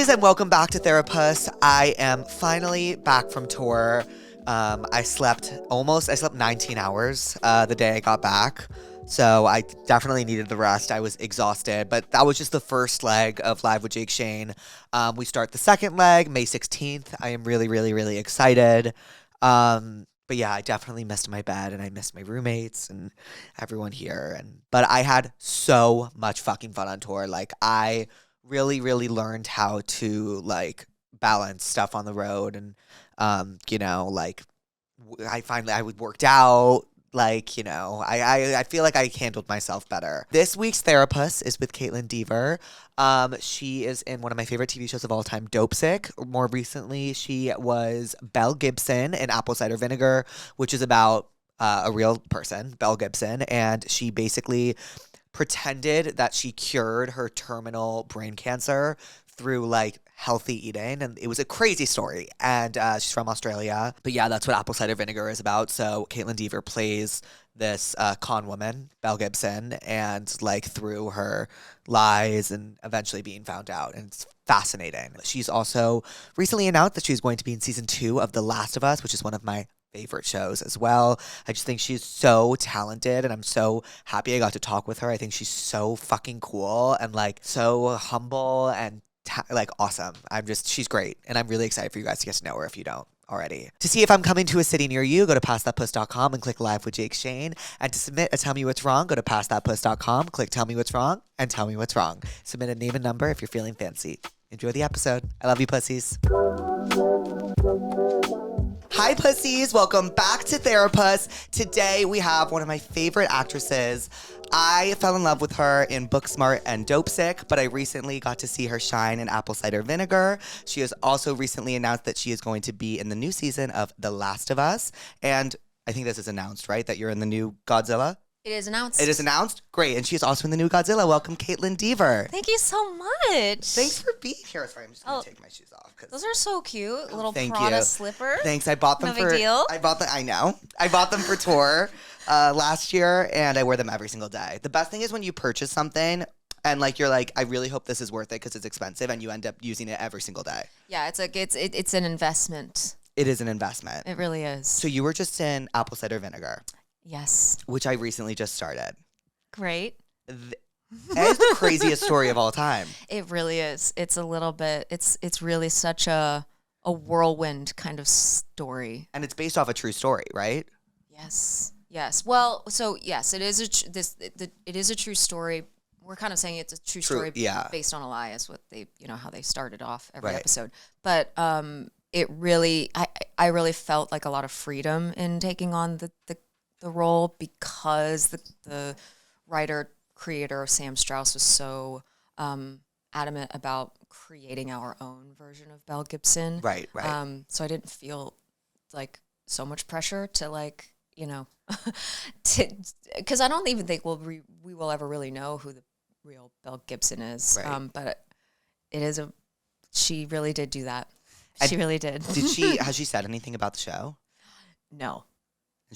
pussies, and welcome back to Therapuss. I am finally back from tour. I slept 19 hours the day I got back. So I definitely needed the rest. I was exhausted, but that was just the first leg of Live with Jake Shane. We start the second leg, May 16th. I am really, really, really excited. But yeah, I definitely missed my bed and I missed my roommates and everyone here. But I had so much fucking fun on tour. Like, I really, really learned how to like balance stuff on the road, and I would worked out. I feel like I handled myself better. This week's Therapuss is with Kaitlyn Dever. She is in one of my favorite TV shows of all time, Dopesick. More recently, she was Belle Gibson in Apple Cider Vinegar, which is about a real person, Belle Gibson, and she basically pretended that she cured her terminal brain cancer through like healthy eating, and it was a crazy story. And she's from Australia, but yeah, that's what Apple Cider Vinegar is about. So Kaitlyn Dever plays this con woman, Belle Gibson, and like through her lies and eventually being found out, and it's fascinating. She's also recently announced that she's going to be in season 2 of The Last of Us, which is one of my favorite shows as well. I just think she's so talented, and I'm so happy I got to talk with her. I think she's so fucking cool and like so humble and awesome. She's great, and I'm really excited for you guys to get to know her if you don't already. To see if I'm coming to a city near you, go to passthatpuss.com and click Live with Jake Shane. And to submit a Tell Me What's Wrong, go to passthatpuss.com, click Tell Me What's Wrong, and tell me what's wrong. Submit a name and number if you're feeling fancy. Enjoy the episode. I love you, pussies. Hi, pussies. Welcome back to Therapuss. Today we have one of my favorite actresses. I fell in love with her in Booksmart and Dopesick, but I recently got to see her shine in Apple Cider Vinegar. She has also recently announced that she is going to be in the new season of The Last of Us. And I think this is announced, right? That you're in the new Godzilla? It is announced. It is announced? Great. And she's also in the new Godzilla. Welcome, Kaitlyn Dever. Thank you so much. Thanks for being here. Sorry, I'm just going to take my shoes off. Those are so cute. Little thank Prada you. slipper. Thanks. I bought them no big deal. I bought them for tour last year, and I wear them every single day. The best thing is when you purchase something and like you're like, I really hope this is worth it because it's expensive, and you end up using it every single day. Yeah, it's an investment. It is an investment. It really is. So you were just in Apple Cider Vinegar. Yes. Which I recently just started. Great. It's the craziest story of all time. It really is. It's a little bit. It's really such a whirlwind kind of story. And it's based off a true story, right? Yes. Yes. Well, so yes, it is it is a true story. We're kind of saying it's a true story based on a lie, is what they, how they started off every episode. But it really, I really felt like a lot of freedom in taking on the role, because the writer creator Sam Strauss was so adamant about creating our own version of Belle Gibson. Right. So I didn't feel like so much pressure to like, because I don't even think we will ever really know who the real Belle Gibson is. Right. But she really did do that. She really did. Has she said anything about the show? No.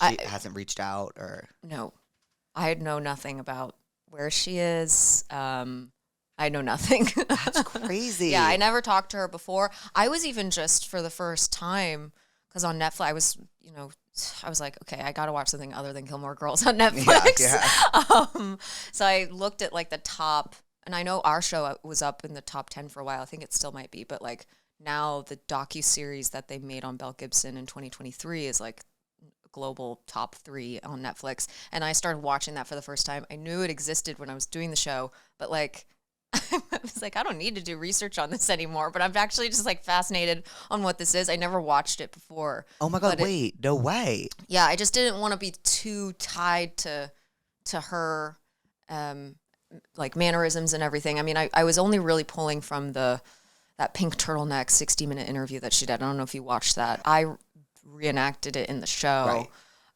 She hasn't reached out or? No. I know nothing about where she is. I know nothing. That's crazy. Yeah, I never talked to her before. I was even just for the first time, because on Netflix, I was like, okay, I got to watch something other than Gilmore Girls on Netflix. Yeah. So I looked at like the top, and I know our show was up in the top 10 for a while. I think it still might be, but like now the docuseries that they made on Belle Gibson in 2023 is like global top 3 on Netflix. And I started watching that for the first time. I knew it existed when I was doing the show, but like, I was like, I don't need to do research on this anymore, but I'm actually just like fascinated on what this is. I never watched it before. Oh my God, wait, no way. Yeah, I just didn't want to be too tied to her like mannerisms and everything. I mean, I was only really pulling from that pink turtleneck 60-minute interview that she did. I don't know if you watched that. I reenacted it in the show.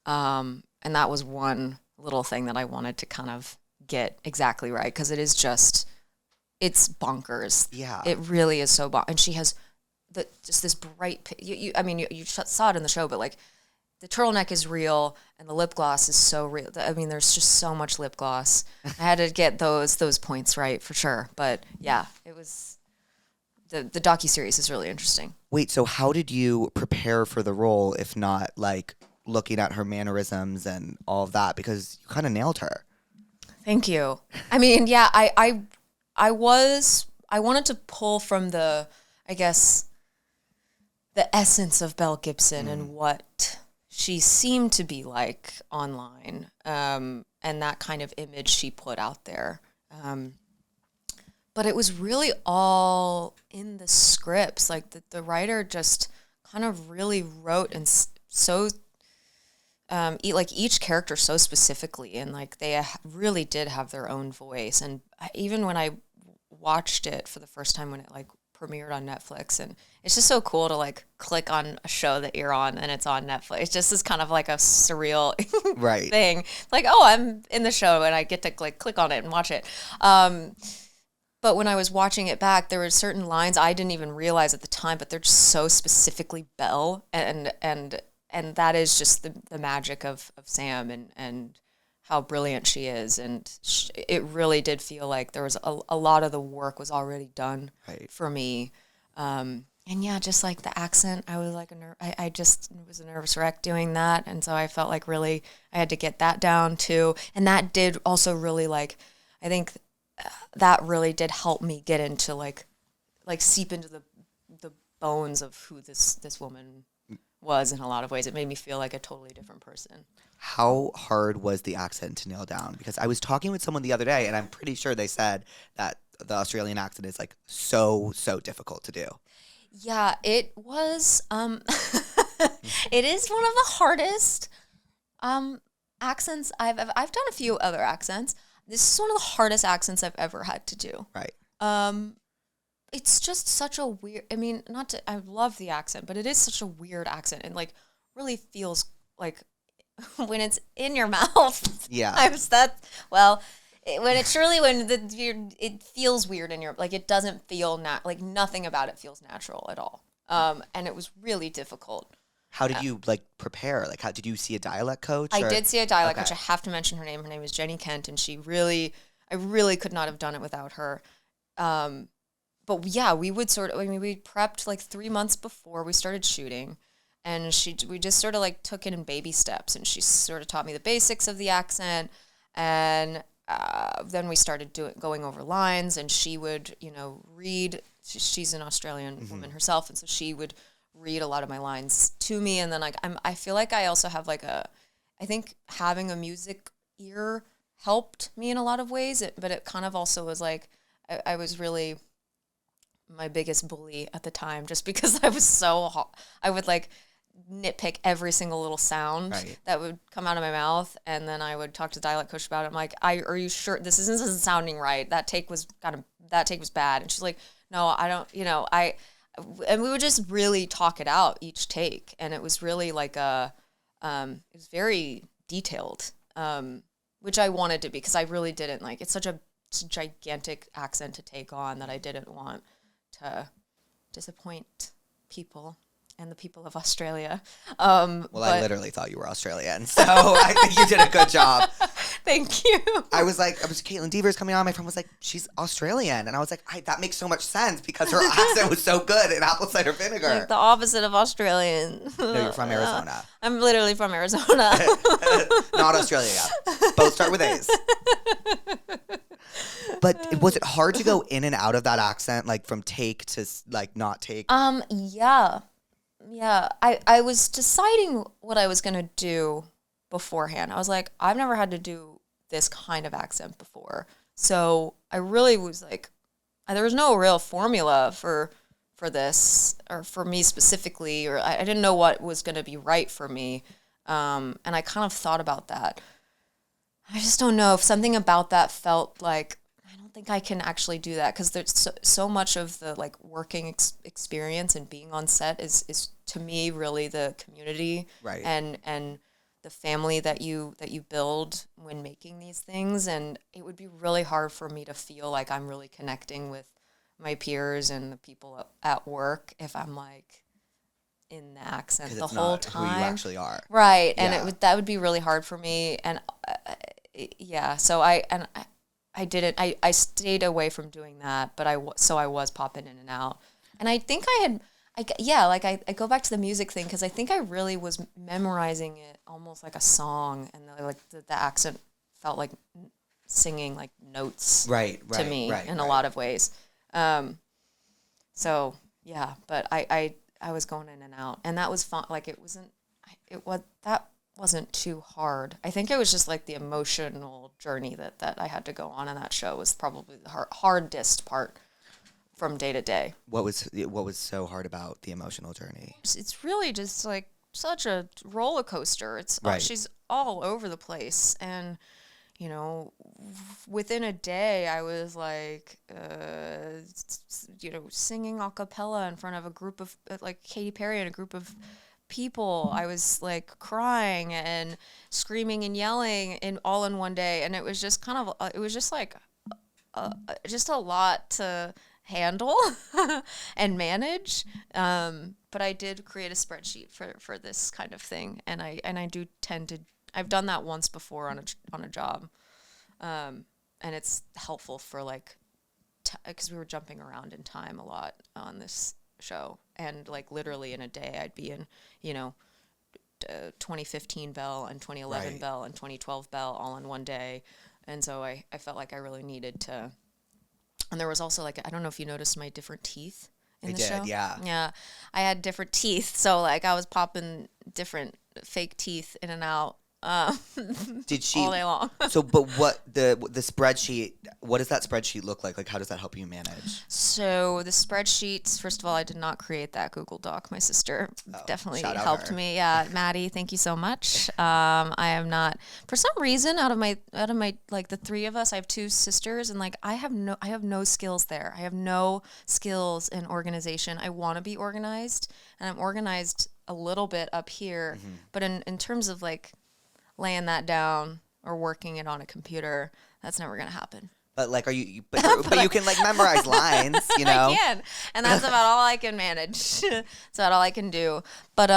Right. And that was one little thing that I wanted to kind of get exactly right, because it is just, it's bonkers. Yeah. It really is so bonkers. And she has just this bright, you saw it in the show, but like the turtleneck is real and the lip gloss is so real. I mean, there's just so much lip gloss. I had to get those points right for sure. But yeah, it was the docuseries is really interesting. Wait, so how did you prepare for the role if not like looking at her mannerisms and all of that? Because you kind of nailed her. Thank you. I mean, yeah, I wanted to pull from the, I guess, the essence of Belle Gibson and what she seemed to be like online, and that kind of image she put out there. But it was really all in the scripts. Like the writer just kind of really wrote and so like each character so specifically, and like they really did have their own voice. And even when I watched it for the first time when it like premiered on Netflix, and it's just so cool to like click on a show that you're on and it's on Netflix. It's just is kind of like a surreal right thing. Like, oh, I'm in the show and I get to like click on it and watch it. But when I was watching it back, there were certain lines I didn't even realize at the time, but they're just so specifically Belle, and that is just the magic of Sam and how brilliant she is. And it really did feel like there was a lot of the work was already done for me. And yeah, just like the accent, I was like I just was a nervous wreck doing that, and so I felt like really I had to get that down too. And that did also really like I think. That really did help me get into like seep into the bones of who this woman was in a lot of ways. It made me feel like a totally different person. How hard was the accent to nail down? Because I was talking with someone the other day, and I'm pretty sure they said that the Australian accent is like so difficult to do. Yeah, it was. It is one of the hardest accents I've done a few other accents. This is one of the hardest accents I've ever had to do. Right. It's just such a weird, I mean, I love the accent, but it is such a weird accent and like really feels like when it's in your mouth. Yeah. It feels weird in your, like it doesn't feel, like nothing about it feels natural at all. And it was really difficult. How did you like prepare? Like, how did you see a dialect coach? I did see a dialect coach. I have to mention her name. Her name is Jenny Kent, and I really could not have done it without her. But yeah, we prepped like 3 months before we started shooting, and we just sort of like took it in baby steps, and she sort of taught me the basics of the accent, and then we started going over lines, and she would, read. She's an Australian woman herself, and so she would read a lot of my lines to me, and then like I feel like I also have like I think having a music ear helped me in a lot of ways, but it kind of also was like I was really my biggest bully at the time just because I was so hot. I would like nitpick every single little sound that would come out of my mouth, and then I would talk to the dialect coach about it. I'm like, are you sure this isn't sounding right? That take was bad. And she's like, no, I don't, and we would just really talk it out each take. And it was really like it was very detailed, which I wanted to be, because I really didn't like, it's such a gigantic accent to take on that I didn't want to disappoint people and the people of Australia. I literally thought you were Australian, so I think you did a good job. Thank you. I was Kaitlyn Deaver's coming on. My friend was like, she's Australian. And I was like, that makes so much sense because her accent was so good in apple cider vinegar. Like the opposite of Australian. No, you're from Arizona. I'm literally from Arizona. Not Australia. Both start with A's. But was it hard to go in and out of that accent, like from take to like not take? Yeah. I was deciding what I was going to do beforehand. I was like, I've never had to do this kind of accent before. So I really was like, there was no real formula for this, or for me specifically, or I didn't know what was going to be right for me. And I kind of thought about that. I just don't know if something about that felt like, I don't think I can actually do that, because there's so much of the like working experience and being on set is to me really the community, right? And the family that you build when making these things, and it would be really hard for me to feel like I'm really connecting with my peers and the people at work if I'm like in the accent the whole time. Who you actually are, right? And that would be really hard for me, and so I didn't. I stayed away from doing that, but I was popping in and out. And I think I go back to the music thing because I think I really was memorizing it almost like a song, and the accent felt like singing like notes to me in a lot of ways. So yeah, but I was going in and out, and that was fun. Like that wasn't too hard. I think it was just like the emotional journey that I had to go on in that show was probably the hardest part from day to day. What was so hard about the emotional journey? It's really just like such a roller coaster. It's she's all over the place, and you know, within a day, I was like, singing a cappella in front of a group of, like Katy Perry and a group of people. I was like crying and screaming and yelling all in one day. And it was just it was just like, just a lot to handle and manage. But I did create a spreadsheet for this kind of thing. And I do tend to, I've done that once before on a job, and it's helpful for like, because we were jumping around in time a lot on this show, and like literally in a day I'd be in 2015 Bell and 2011 Bell and 2012 Bell all in one day, and so I felt like I really needed to. And there was also like, I don't know if you noticed my different teeth in the show. Yeah, I had different teeth, so like I was popping different fake teeth in and out Did she all day long? So, but what the spreadsheet? What does that spreadsheet look like? Like, how does that help you manage? So the spreadsheets. First of all, I did not create that Google Doc. My sister definitely helped me. Yeah, Maddie, thank you so much. I am not, for some reason, out of my like the three of us. I have two sisters, and like I have no skills there. I have no skills in organization. I want to be organized, and I'm organized a little bit up here, but in terms of like laying that down or working it on a computer, that's never going to happen. But like, but you can like memorize lines, you know? I can. And that's about all I can manage. That's about all I can do. But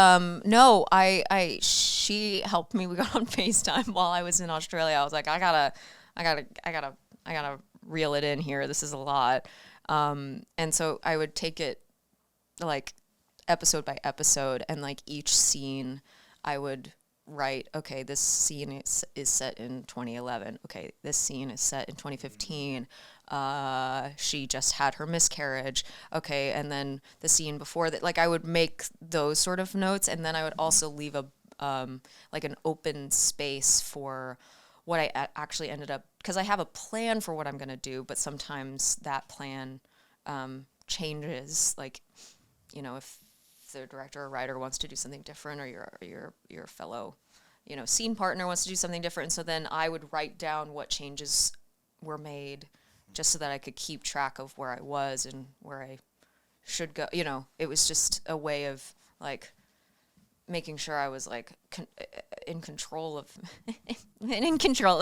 no, she helped me. We got on FaceTime while I was in Australia. I was like, I gotta reel it in here. This is a lot. And so I would take it like episode by episode, and like each scene I would write, okay, this scene is set in 2011. Okay, this scene is set in 2015. She just had her miscarriage. Okay, and then the scene before that, like I would make those sort of notes, and then I would also leave a like an open space for what I actually ended up, because I have a plan for what I'm going to do, but sometimes that plan changes, like, you know, if the director or writer wants to do something different, or your fellow, you know, scene partner wants to do something different. And so then I would write down what changes were made, just so that I could keep track of where I was and where I should go. You know, it was just a way of like making sure I was like in control of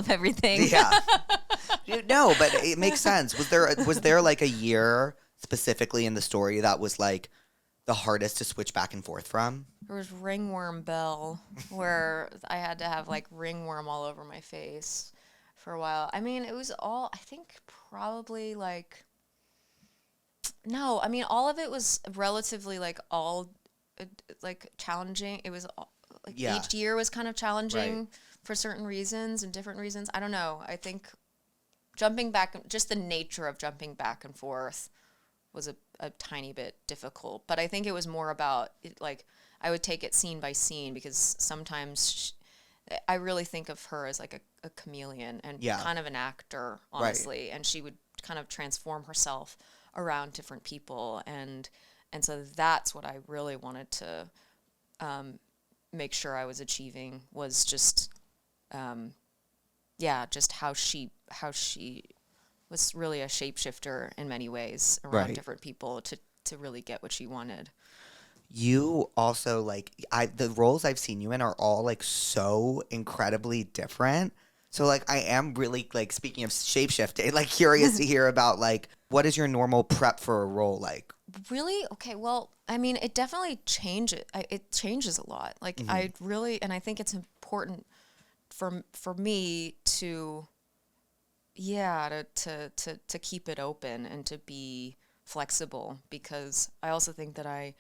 everything. Yeah. No, but it makes sense. Was there like a year specifically in the story that was like the hardest to switch back and forth from? There was Ringworm Bell, where I had to have like ringworm all over my face for a while. I mean, it was all, I think probably like, no, I mean, all of it was relatively like all like challenging. It was like each year was kind of challenging for certain reasons and different reasons. I don't know. I think jumping back, just the nature of jumping back and forth was a tiny bit difficult, but I think it was more about it, like I would take it scene by scene, because sometimes I really think of her as like a chameleon and kind of an actor, honestly, and she would kind of transform herself around different people, and so that's what I really wanted to make sure I was achieving, was just just how she was really a shapeshifter in many ways around different people to really get what she wanted. You also, like, the roles I've seen you in are all like so incredibly different. So like, I am really, like, speaking of shapeshifting, like curious to hear about like, what is your normal prep for a role like? Really? Okay. Well, I mean, it definitely changes. It changes a lot. Like I really, and I think it's important for me to keep it open and to be flexible, because I also think that I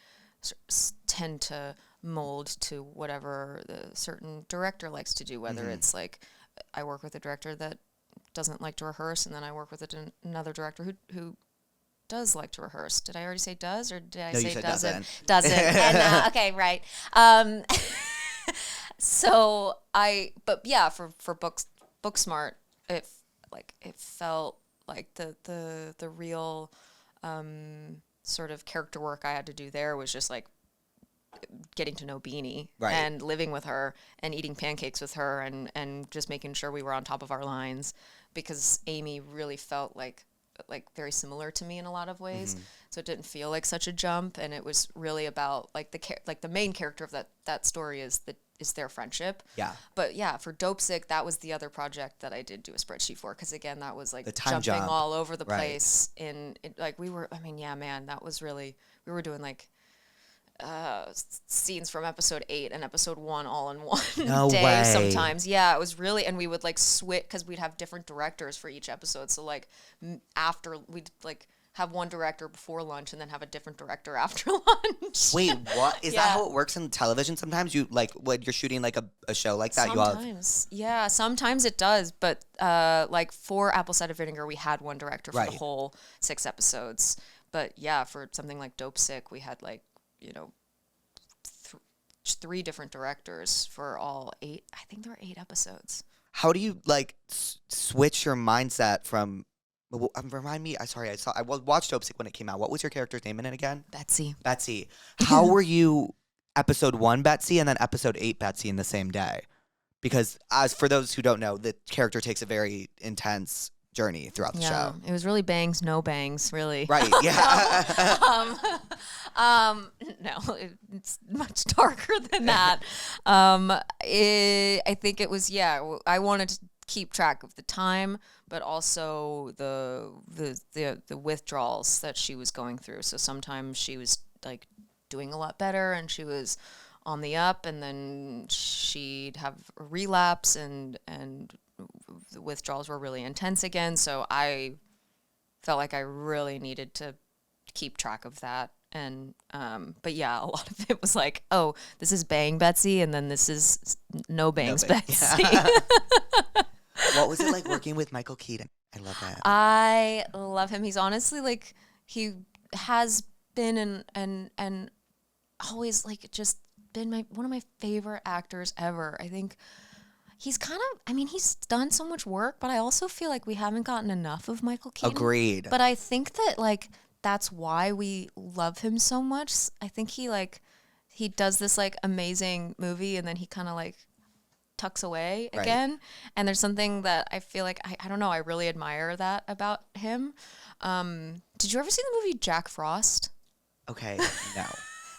tend to mold to whatever the certain director likes to do, whether it's like I work with a director that doesn't like to rehearse, and then I work with another director who does like to rehearse. Did I already say does, or did I say doesn't? Doesn't. And, okay, right. But yeah, for Booksmart, it felt like the real sort of character work I had to do there was just like getting to know Beanie and living with her and eating pancakes with her and just making sure we were on top of our lines, because Amy really felt like very similar to me in a lot of ways. So it didn't feel like such a jump, and it was really about like the main character of that story is their friendship. Yeah. But yeah, for Dopesick, that was the other project that I did do a spreadsheet for, because again, that was like jumping all over the place that was really, we were doing like scenes from episode 8 and episode 1 all in one day sometimes. Yeah, it was really, and we would like switch, because we'd have different directors for each episode. So like after we'd like have one director before lunch and then have a different director after lunch. Wait, what? Is that how it works in television? Sometimes you like when you're shooting like a show like that, sometimes it does. But like for Cider Vinegar, we had one director for the whole 6 episodes. But yeah, for something like Dopesick, we had like, 3 different directors for all 8. I think there were 8 episodes. How do you like switch your mindset from? Remind me. I watched Dopesick when it came out. What was your character's name in it again? Betsy. How were you episode 1 Betsy and then episode 8 Betsy in the same day? Because as for those who don't know, the character takes a very intense journey throughout the show. It was really bangs, no bangs, really. Right. Yeah. No, it's much darker than that. I think it was, I wanted to keep track of the time, but also the withdrawals that she was going through. So sometimes she was like doing a lot better and she was on the up, and then she'd have a relapse and the withdrawals were really intense again. So I felt like I really needed to keep track of that. And but yeah, a lot of it was like, oh, this is bang Betsy, and then this is no bangs Betsy. Yeah. What was it like working with Michael Keaton? I love that. I love him. He's honestly like, he has been and always like just been one of my favorite actors ever. I think he's he's done so much work, but I also feel like we haven't gotten enough of Michael Keaton. Agreed. But I think that like that's why we love him so much. I think he does this like amazing movie, and then he kind of like tucks away again. And there's something that I feel like I don't know, I really admire that about him. Did you ever see the movie Jack Frost? Okay, no.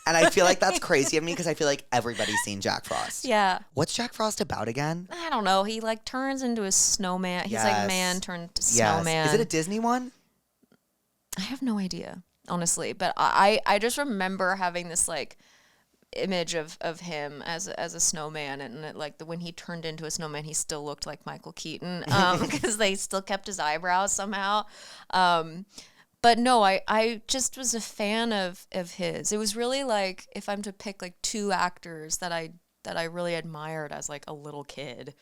And I feel like that's crazy of me, because I feel like everybody's seen Jack Frost. Yeah. What's Jack Frost about again? I don't know. He like turns into a snowman. He's like man turned to snowman. Is it a Disney one? I have no idea, honestly. But I just remember having this like image of him as a snowman, and like when he turned into a snowman, he still looked like Michael Keaton, because they still kept his eyebrows somehow. But no, I just was a fan of his. It was really like, if I'm to pick like 2 actors that I really admired as like a little kid,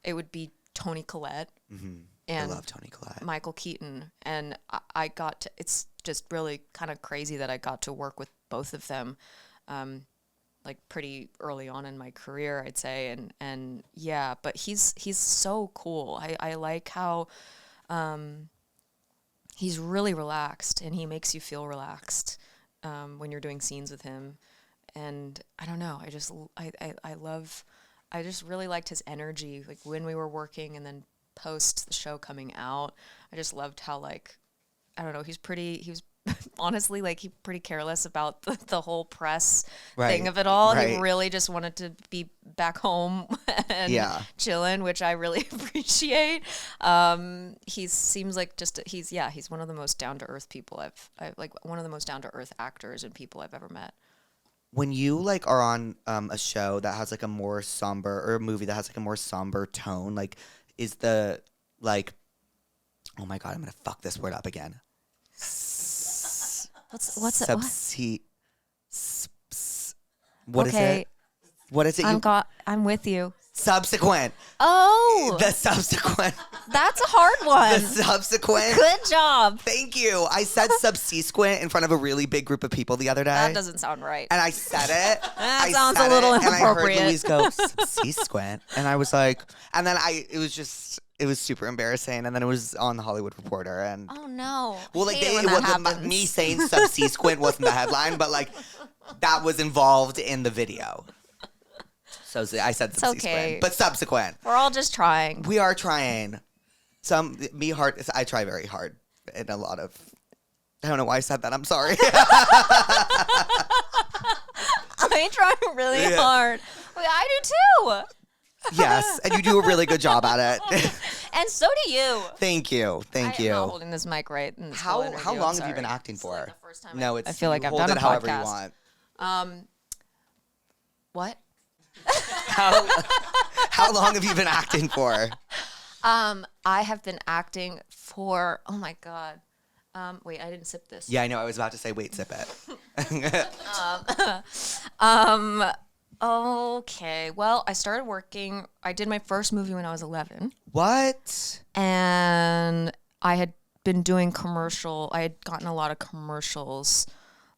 it would be Toni Collette. Mm-hmm. And I love Toni Collette. Michael Keaton. And I got to, it's just really kind of crazy that I got to work with both of them, like pretty early on in my career, I'd say. And yeah, but he's so cool. I like how, he's really relaxed, and he makes you feel relaxed when you're doing scenes with him. And I don't know, I just really liked his energy, like when we were working and then post the show coming out. I just loved how, like, I don't know, he was honestly like he pretty careless about the whole press thing of it all. He really just wanted to be back home and chilling, which I really appreciate. He seems like he's one of the most down to earth people I've like one of the most down to earth actors and people I've ever met. When you like are on a show that has like a more somber, or a movie that has like a more somber tone, like is the like, oh my God, I'm gonna fuck this word up again. What's it? What is it? What is it? I'm with you. Subsequent. Oh. The subsequent. That's a hard one. The subsequent. Good job. Thank you. I said subsequent in front of a really big group of people the other day. That doesn't sound right. And I said it. That sounds a little inappropriate. And I heard Louise go, subsequent. And I was like, and then it was super embarrassing. And then it was on the Hollywood Reporter. And oh, no. Well, like, me saying subsequent wasn't the headline, but like, that was involved in the video. So I said subsequent, okay. But subsequent. We're all just trying. We are trying. I try very hard in a lot of. I don't know why I said that. I'm sorry. I try really hard. Wait, I do too. Yes, and you do a really good job at it. And so do you. Thank you. I'm not holding this mic right. How long have you been acting for? Like the first time no, I feel like I've done a podcast. However you want. What? How long have you been acting for? I have been acting for, oh my God. Wait, I didn't sip this. Yeah, I know. I was about to say, wait, sip it. Okay. Well, I started working. I did my first movie when I was 11. What? And I had been doing I had gotten a lot of commercials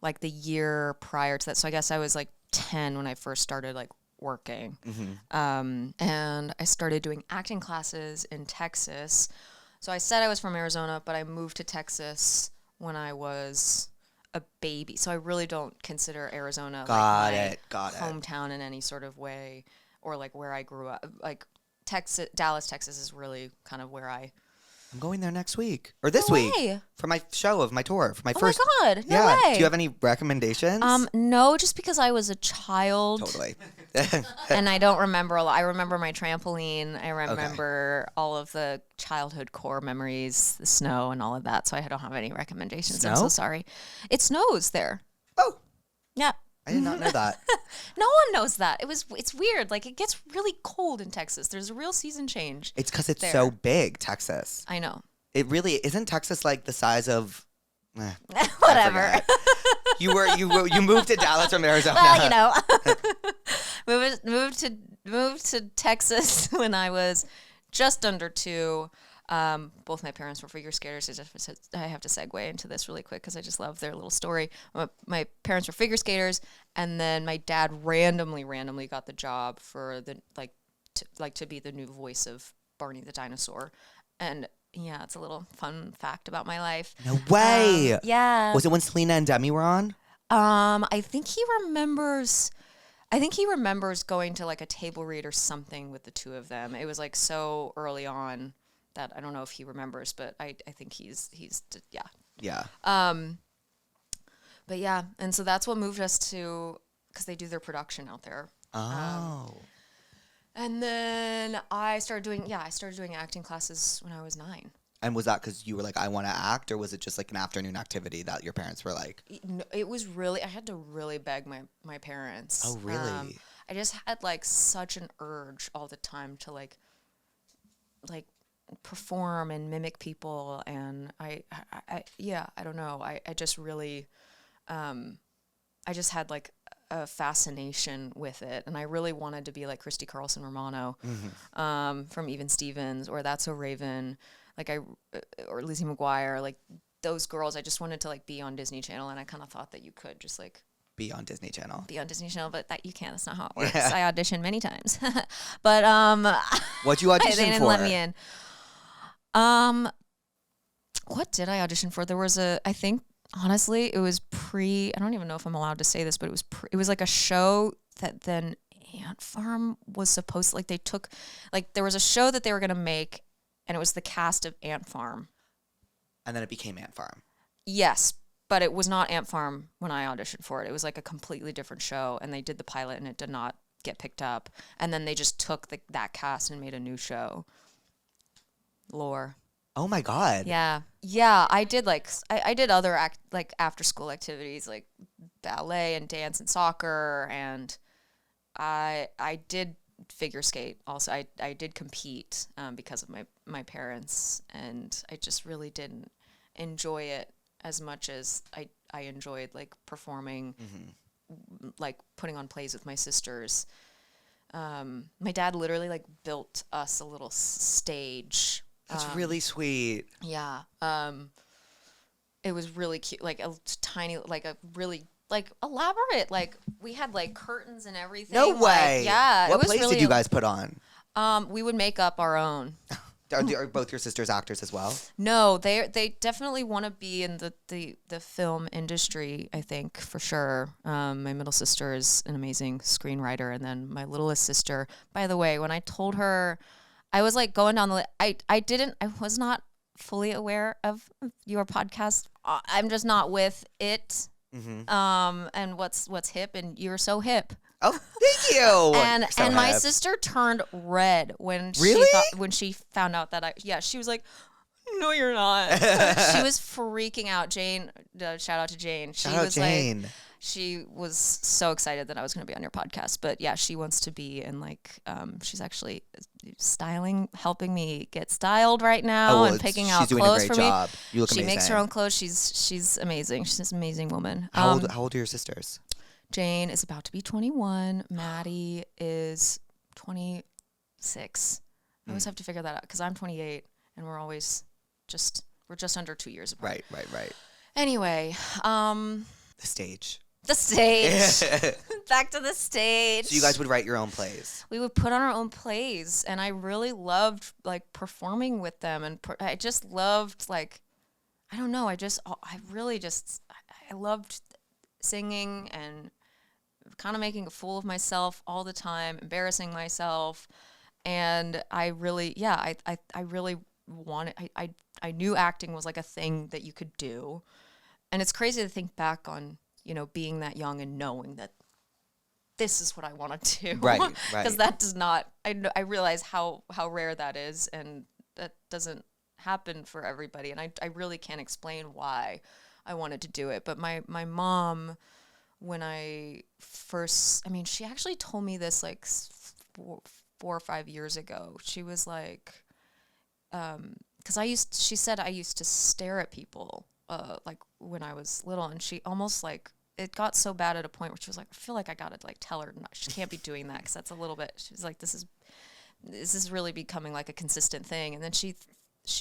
like the year prior to that. So I guess I was like 10 when I first started like working. Mm-hmm. And I started doing acting classes in Texas. So I said I was from Arizona, but I moved to Texas when I was a baby. So I really don't consider Arizona my hometown in any sort of way, or like where I grew up. Like Dallas, Texas is really kind of where I'm going there next week or this week for my show of my tour for my first. Oh my God! No way. Do you have any recommendations? No, just because I was a child. Totally. And I don't remember a lot. I remember my trampoline. I remember all of the childhood core memories, the snow and all of that. So I don't have any recommendations. Snow? I'm so sorry. It snows there. Oh. Yeah. I did not know that. No one knows that. It's weird. Like, it gets really cold in Texas. There's a real season change. It's because it's so big, Texas. I know. It really isn't. Texas like the size of whatever. You moved to Dallas from Arizona. Well, moved to Texas when I was just under 2. Both my parents were figure skaters. I have to segue into this really quick because I just love their little story. My parents were figure skaters, and then my dad randomly got the job for to be the new voice of Barney the dinosaur. And yeah, it's a little fun fact about my life. No way. Yeah. Was it when Selena and Demi were on? I think he remembers going to like a table read or something with the two of them. It was like so early on that I don't know if he remembers, but I think he's yeah. Yeah. But yeah, and so that's what moved us to, because they do their production out there. Oh. And then I started doing acting classes when I was 9. And was that because you were like, I want to act, or was it just like an afternoon activity that your parents were like? It was really, I had to really beg my parents. Oh, really? I just had like such an urge all the time to like perform and mimic people, and I don't know. I just really, I just had like a fascination with it, and I really wanted to be like Christy Carlson Romano, from Even Stevens, or That's So Raven, or Lizzie McGuire, like those girls. I just wanted to like be on Disney Channel, and I kind of thought that you could just like be on Disney Channel, but that you can't. That's not how it works. Yeah. I auditioned many times, but what'd you audition for? They didn't let me in. What did I audition for? There was I think, honestly, it was I don't even know if I'm allowed to say this, but it was like a show that then Ant Farm was supposed to, like, they took, like, there was a show that they were going to make, and it was the cast of Ant Farm. And then it became Ant Farm. Yes, but it was not Ant Farm when I auditioned for it. It was like a completely different show, and they did the pilot, and it did not get picked up. And then they just took that cast and made a new show. Lore. Oh my God. Yeah. I did I did other after school activities like ballet and dance and soccer, and I did figure skate also. I did compete because of my parents, and I just really didn't enjoy it as much as I enjoyed like performing, like putting on plays with my sisters. My dad literally like built us a little stage. That's really sweet. Yeah. It was really cute, like a tiny, like a really like elaborate, like we had like curtains and everything. No way. Like, yeah. What plays did you guys put on? We would make up our own. Are both your sisters actors as well? No, they definitely want to be in the film industry, I think, for sure. My middle sister is an amazing screenwriter, and then my littlest sister, by the way, when I told her, I was like going down I was not fully aware of your podcast. I'm just not with it. And what's hip, and you're so hip. Oh, thank you. And my sister turned red when she found out that she was like, no, you're not. She was freaking out. Jane, shout out to Jane. She was so excited that I was going to be on your podcast. But yeah, she wants to be in like, she's actually helping me get styled right now and picking out clothes for me. She's doing a great job. You look amazing. She makes her own clothes. She's amazing. She's an amazing woman. How old are your sisters? Jane is about to be 21. Maddie is 26. I always have to figure that out because I'm 28 and we're just under 2 years apart. Right. Anyway, the stage. Back to the stage. So you guys would write your own plays. We would put on our own plays, and I really loved like performing with them, and I just loved like, I don't know, I loved singing and kind of making a fool of myself all the time, embarrassing myself. And I really, I really wanted, I knew acting was like a thing that you could do. And it's crazy to think back on, being that young and knowing that this is what I want to do. Right. Because that does not, I realize how rare that is, and that doesn't happen for everybody. And I really can't explain why I wanted to do it. But my mom, when I first, she actually told me this like 4 or 5 years ago. She was like, because she said I used to stare at people like when I was little, and she almost like, it got so bad at a point where she was like, I feel like I gotta like tell her, no, she can't be doing that because that's a little bit, she was like, this is really becoming like a consistent thing. And then she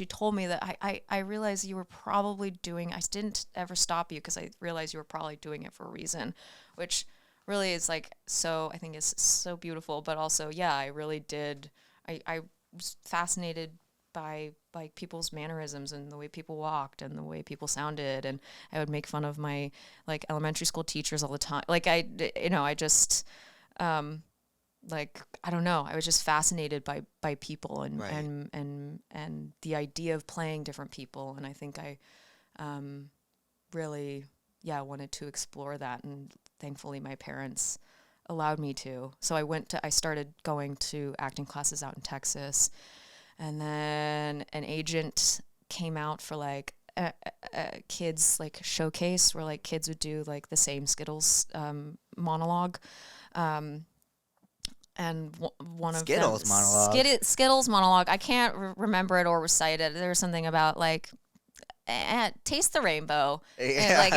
told me that I realized you were probably doing, I didn't ever stop you because I realized you were probably doing it for a reason, which really is like, so I think is so beautiful. But also, yeah, I really did, I was fascinated by like people's mannerisms and the way people walked and the way people sounded. And I would make fun of my like elementary school teachers all the time. Like I just, like, I don't know. I was just fascinated by people and, right. and the idea of playing different people. And I think I, really, wanted to explore that. And thankfully my parents allowed me to. So I started going to acting classes out in Texas, and then an agent came out for like a kids like showcase where like kids would do like the same Skittles, monologue. And one of Skittles them, monologue. Skittles monologue. I can't remember it or recite it. There was something about like, taste the rainbow. Yeah. Like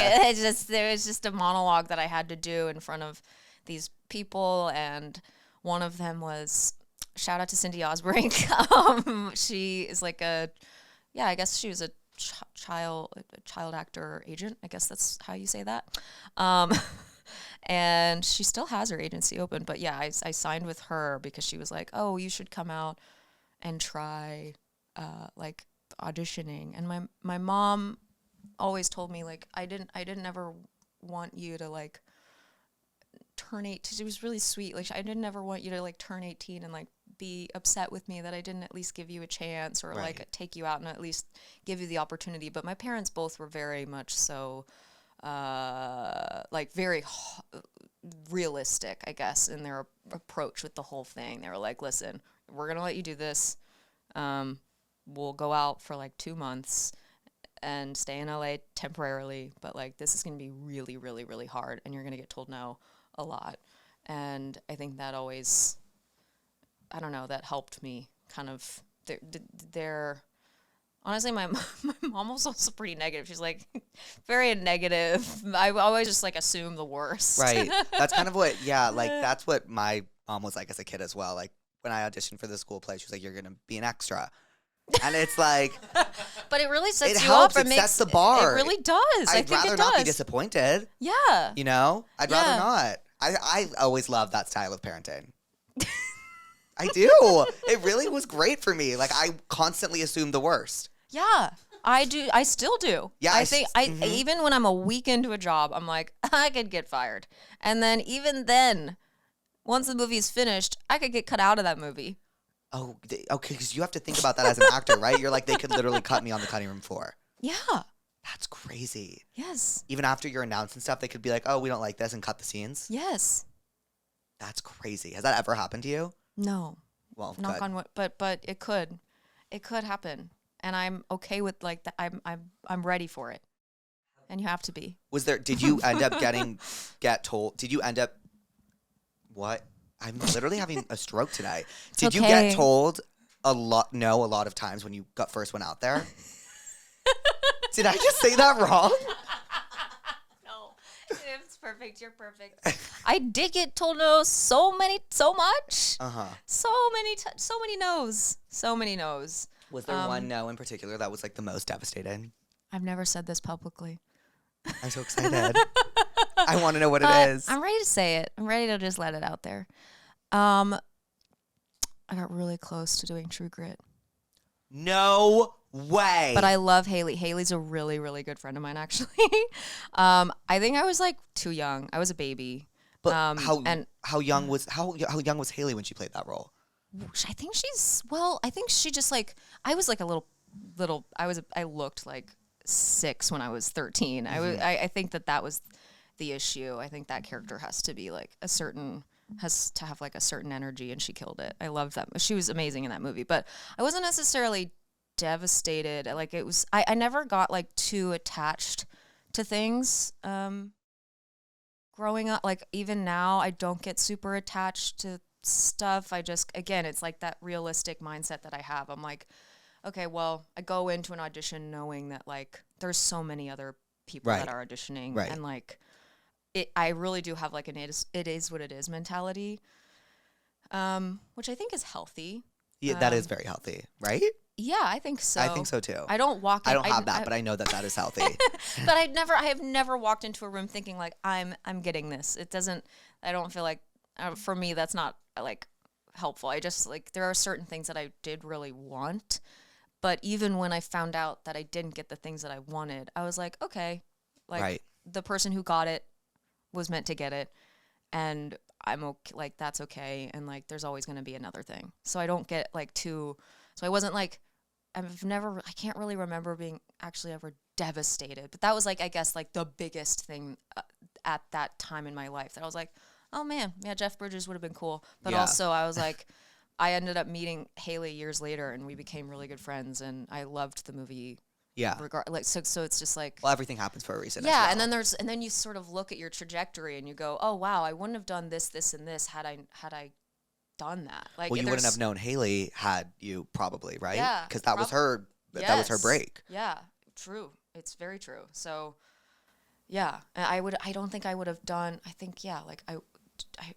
there was just a monologue that I had to do in front of these people, and one of them was, shout out to Cindy Osbrink. She is like I guess she was a child actor agent. I guess that's how you say that. And she still has her agency open. But yeah, I signed with her because she was like, oh, you should come out and try like auditioning. And my mom always told me like, I didn't ever want you to like turn 18. She was really sweet. Like I didn't ever want you to like turn 18 and like be upset with me that I didn't at least give you a chance or right. like take you out and at least give you the opportunity. But my parents both were very much so like very realistic, I guess, in their approach with the whole thing. They were like, listen, we're going to let you do this. We'll go out for like 2 months and stay in LA temporarily. But like, this is going to be really, really, really hard. And you're going to get told no a lot. And I think that always, I don't know, that helped me kind of, their Honestly, my mom was also pretty negative. She's like very negative. I always just like assume the worst. Right. That's kind of what, like that's what my mom was like as a kid as well. Like when I auditioned for the school play, she was like, "You're gonna be an extra," and it's like, but it really sets it you helps. up. It sets the bar. It really does. I think rather it does. not be disappointed. Yeah. You know, I'd rather not. I always loved that style of parenting. I do. It really was great for me. Like I constantly assumed the worst. Yeah, I do. I still do. Yeah, I think even when I'm a week into a job, I'm like, I could get fired. And then even then, once the movie's finished, I could get cut out of that movie. Oh, okay, because you have to think about that as an actor, right? You're like, they could literally cut me on the cutting room floor. Yeah. That's crazy. Yes. Even after you're announced and stuff, they could be like, oh, we don't like this and cut the scenes. Yes. That's crazy. Has that ever happened to you? No. Well, knock on wood, but it could happen, and I'm okay with like that. I'm ready for it, and you have to be. Did you end up did you end up, what? I'm literally having a stroke tonight. Did you get told a lot of times when you first went out there? Did I just say that wrong? No, it's perfect. You're perfect. I did get told no so much. So many no's. So many no's. Was there one no in particular that was like the most devastating? I've never said this publicly. I'm so excited. I want to know what it is. I'm ready to say it. I'm ready to just let it out there. I got really close to doing True Grit. No way. But I love Haley. Haley's a really, really good friend of mine, actually. I think I was like too young. I was a baby. But how young was Haley when she played that role? I think she just like, I was like a little, I looked like 6 when I was 13. Mm-hmm. I think that was the issue. I think that character has to be like has to have like a certain energy, and she killed it. I loved that. She was amazing in that movie, but I wasn't necessarily devastated. Like it was, I never got like too attached to things. Growing up, like even now, I don't get super attached to stuff. I just, again, it's like that realistic mindset that I have. I'm like, okay, well, I go into an audition knowing that like there's so many other people that are auditioning, and like I really do have like it is what it is mentality, which I think is healthy. Yeah, that is very healthy, right? Yeah, I think so. I think so too. I don't have that, but I know that is healthy. But I have never walked into a room thinking like I'm getting this. It doesn't. I don't feel like for me that's not like helpful. I just like there are certain things that I did really want, but even when I found out that I didn't get the things that I wanted, I was like, okay, like the person who got it was meant to get it, and I'm okay, like that's okay, and like there's always going to be another thing. So I don't get like too. So I wasn't like I can't really remember being actually ever devastated, but that was like I guess like the biggest thing at that time in my life that I was like, oh man, yeah, Jeff Bridges would have been cool, but also I was like, I ended up meeting Haley years later, and we became really good friends, and I loved the movie. Yeah. So it's just like, well, everything happens for a reason. Yeah, as well. and then you sort of look at your trajectory and you go, oh wow, I wouldn't have done this, this, and this had I done that. Like, well, you wouldn't have known Haley had you probably, right? Yeah, because that was her. That was her break. Yeah, true. It's very true. So, yeah, I don't think I would have done. I think like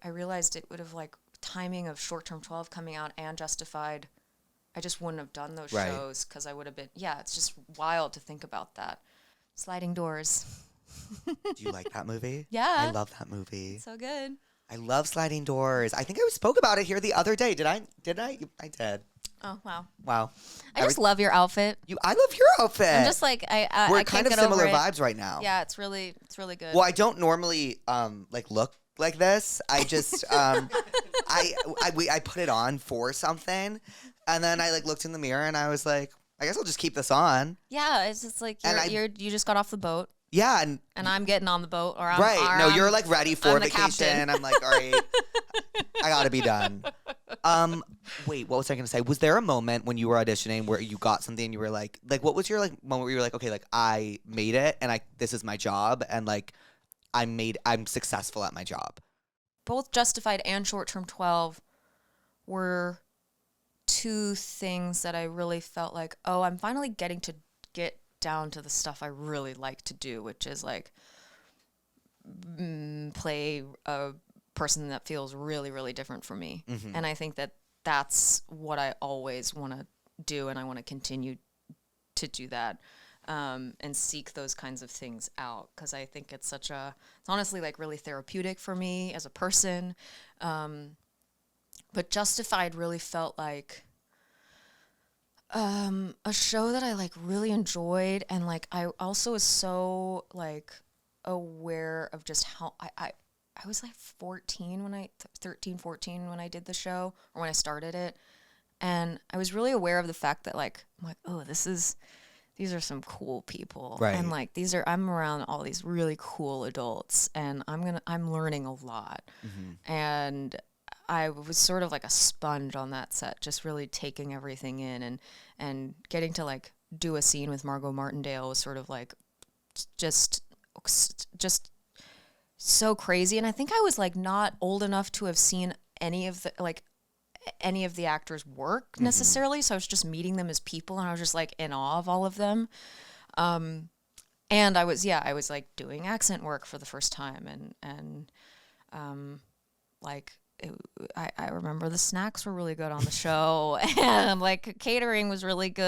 I realized it would have like timing of Short Term 12 coming out and Justified. I just wouldn't have done those shows because I would have been, it's just wild to think about that. Sliding Doors. Do you like that movie? Yeah. I love that movie. So good. I love Sliding Doors. I think I spoke about it here the other day. Did I? I did. Oh, wow. Wow. I just love your outfit. I love your outfit. I'm just like, we're kind of similar vibes right now. Yeah, it's really good. Well, I don't normally like look like this. I just I put it on for something. And then I like looked in the mirror and I was like, I guess I'll just keep this on. Yeah, it's just like you just got off the boat. Yeah, and I'm getting on the boat, or you're like ready for vacation. I'm like, all right, I gotta be done. Wait, what was I gonna say? Was there a moment when you were auditioning where you got something and you were like what was your like moment where you were like, okay, like I made it and this is my job and like I'm successful at my job? Both Justified and Short Term 12 were two things that I really felt like, oh, I'm finally getting to get down to the stuff I really like to do, which is like play a person that feels really, really different from me. Mm-hmm. And I think that that's what I always want to do, and I want to continue to do that, and seek those kinds of things out, because I think it's honestly like really therapeutic for me as a person. But Justified really felt like a show that I like really enjoyed, and like I also was so like aware of just how I was like 14 when 13, 14 when I did the show, or when I started it. And I was really aware of the fact that like, I'm like, oh, these are some cool people. Right. And like, I'm around all these really cool adults, and I'm learning a lot. Mm-hmm. And I was sort of like a sponge on that set, just really taking everything in, and getting to like do a scene with Margot Martindale was sort of like just so crazy. And I think I was like not old enough to have seen any of the actors' work necessarily. Mm-hmm. So I was just meeting them as people, and I was just like in awe of all of them. And I was like doing accent work for the first time, and I remember the snacks were really good on the show, and like catering was really good,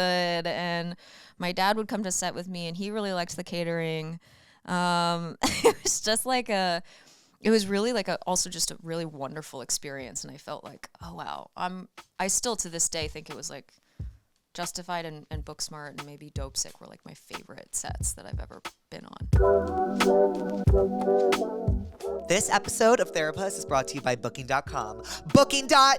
and my dad would come to set with me, and he really liked the catering. It was just like it was really like also just a really wonderful experience, and I felt like, oh wow, I still to this day think it was like Justified and Booksmart and maybe Dopesick were like my favorite sets that I've ever been on. This episode of Therapuss is brought to you by Booking.com.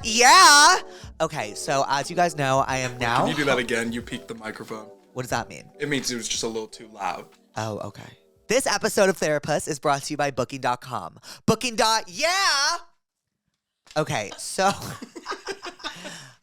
Yeah! Okay, so as you guys know, I am now... Can you do that again? You peaked the microphone. What does that mean? It means it was just a little too loud. Oh, okay. This episode of Therapuss is brought to you by Booking.com. Yeah! Okay, so...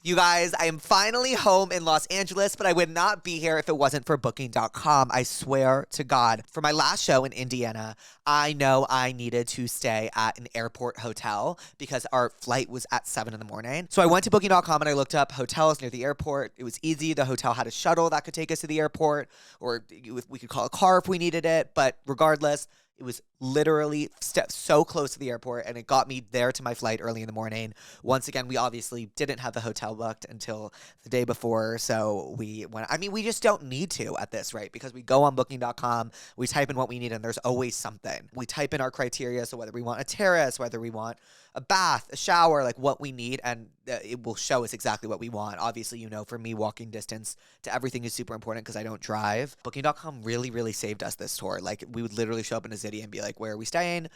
You guys, I am finally home in Los Angeles, but I would not be here if it wasn't for Booking.com. I swear to God. For my last show in Indiana, I know I needed to stay at an airport hotel because our flight was at 7 a.m. So I went to Booking.com and I looked up hotels near the airport. It was easy. The hotel had a shuttle that could take us to the airport, or we could call a car if we needed it. But regardless, it was literally so close to the airport, and it got me there to my flight early in the morning. Once again, we obviously didn't have the hotel booked until the day before, so we went. I mean, we just don't need to at this rate, because we go on Booking.com, we type in what we need, and there's always something. We type in our criteria, so whether we want a terrace, whether we want a bath, a shower, like what we need, and it will show us exactly what we want. Obviously, you know, for me, walking distance to everything is super important because I don't drive. Booking.com really, really saved us this tour. Like, we would literally show up in a city and be like, where are we staying?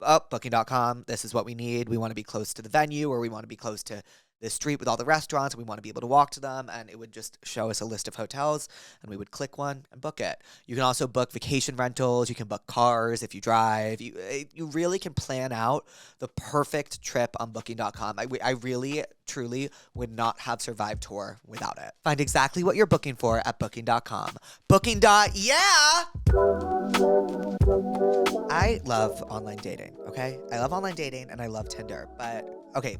Oh, Booking.com, this is what we need. We want to be close to the venue, or we want to be close to the street with all the restaurants. We want to be able to walk to them, and it would just show us a list of hotels, and we would click one and book it. You can also book vacation rentals. You can book cars if you drive. You really can plan out the perfect trip on Booking.com. I really, truly would not have survived tour without it. Find exactly what you're booking for at Booking.com. Yeah! I love online dating, okay? I love online dating, and I love Tinder, but okay,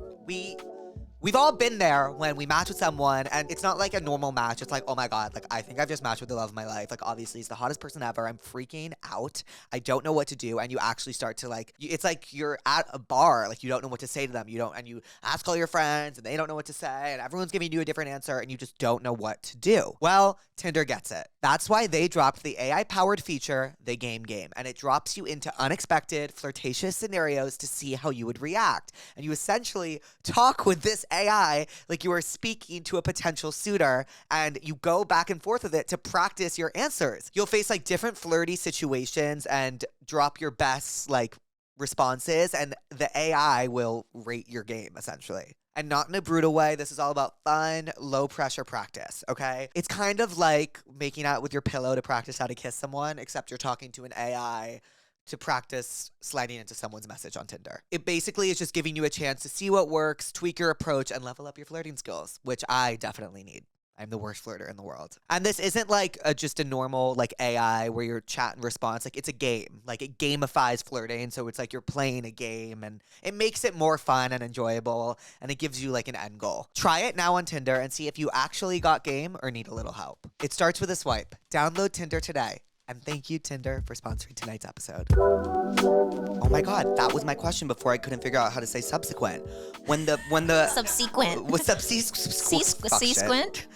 We've all been there when we match with someone, and it's not like a normal match. It's like, oh my God, like I think I've just matched with the love of my life. Like, obviously he's the hottest person ever. I'm freaking out. I don't know what to do. And you actually start to like, it's like you're at a bar, like you don't know what to say to them. And you ask all your friends and they don't know what to say, and everyone's giving you a different answer, and you just don't know what to do. Well, Tinder gets it. That's why they dropped the AI-powered feature, the Game, and it drops you into unexpected, flirtatious scenarios to see how you would react. And you essentially talk with this AI like you are speaking to a potential suitor, and you go back and forth with it to practice your answers. You'll face like different flirty situations and drop your best like responses, and the AI will rate your game essentially. And not in a brutal way. This is all about fun, low pressure practice, okay? It's kind of like making out with your pillow to practice how to kiss someone, except you're talking to an AI to practice sliding into someone's message on Tinder. It basically is just giving you a chance to see what works, tweak your approach, and level up your flirting skills, which I definitely need. I'm the worst flirter in the world. And this isn't like just a normal like AI where you're chat and response. Like it's a game. Like it gamifies flirting. So it's like you're playing a game and it makes it more fun and enjoyable. And it gives you like an end goal. Try it now on Tinder and see if you actually got game or need a little help. It starts with a swipe. Download Tinder today. And thank you, Tinder, for sponsoring tonight's episode. Oh my God, that was my question before I couldn't figure out how to say subsequent. When the subsequent was C-squint.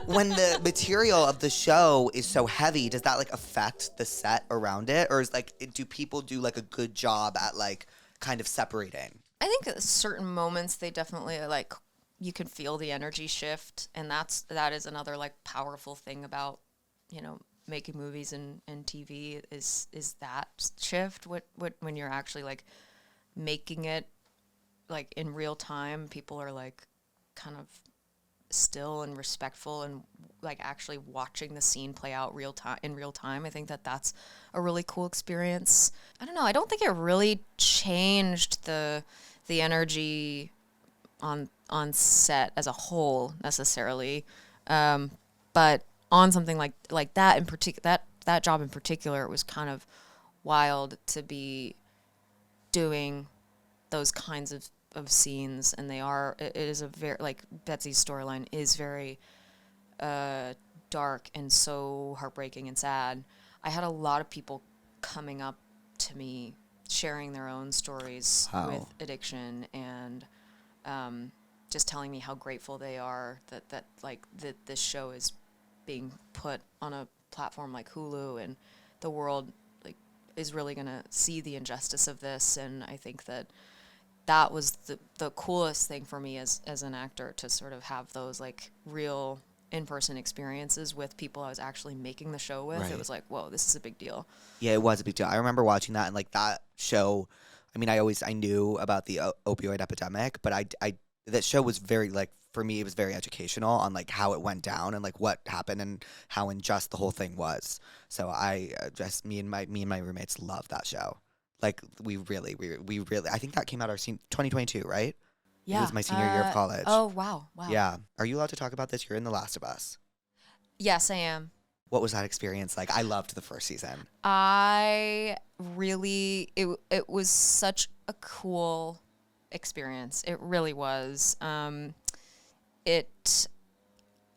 when the material of the show is so heavy, does that like affect the set around it, or is like do people do like a good job at like kind of separating? I think at certain moments they definitely like you can feel the energy shift, and that is another like powerful thing about making movies and TV is that shift. What when you're actually like making it like in real time, people are like kind of still and respectful and like actually watching the scene play out in real time. I think that's a really cool experience. I don't know. I don't think it really changed the energy on set as a whole necessarily, but on something like that in particular, that job in particular, it was kind of wild to be doing those kinds of scenes, and it is a very, like, Betsy's storyline is very dark and so heartbreaking and sad. I had a lot of people coming up to me sharing their own stories with addiction and just telling me how grateful they are that this show is being put on a platform like Hulu, and the world like is really going to see the injustice of this. And I think that was the coolest thing for me as an actor, to sort of have those like real in-person experiences with people I was actually making the show with. Right. It was like, whoa, this is a big deal. Yeah, it was a big deal. I remember watching that, and like that show, I mean, I knew about the opioid epidemic, but that show was very, like, for me, it was very educational on like how it went down and like what happened and how unjust the whole thing was. So me and my roommates loved that show. Like we really, I think that came out our 2022, right? Yeah. It was my senior year of college. Oh, wow. Yeah. Are you allowed to talk about this? You're in The Last of Us. Yes, I am. What was that experience like? I loved the first season. It was such a cool experience. It really was. It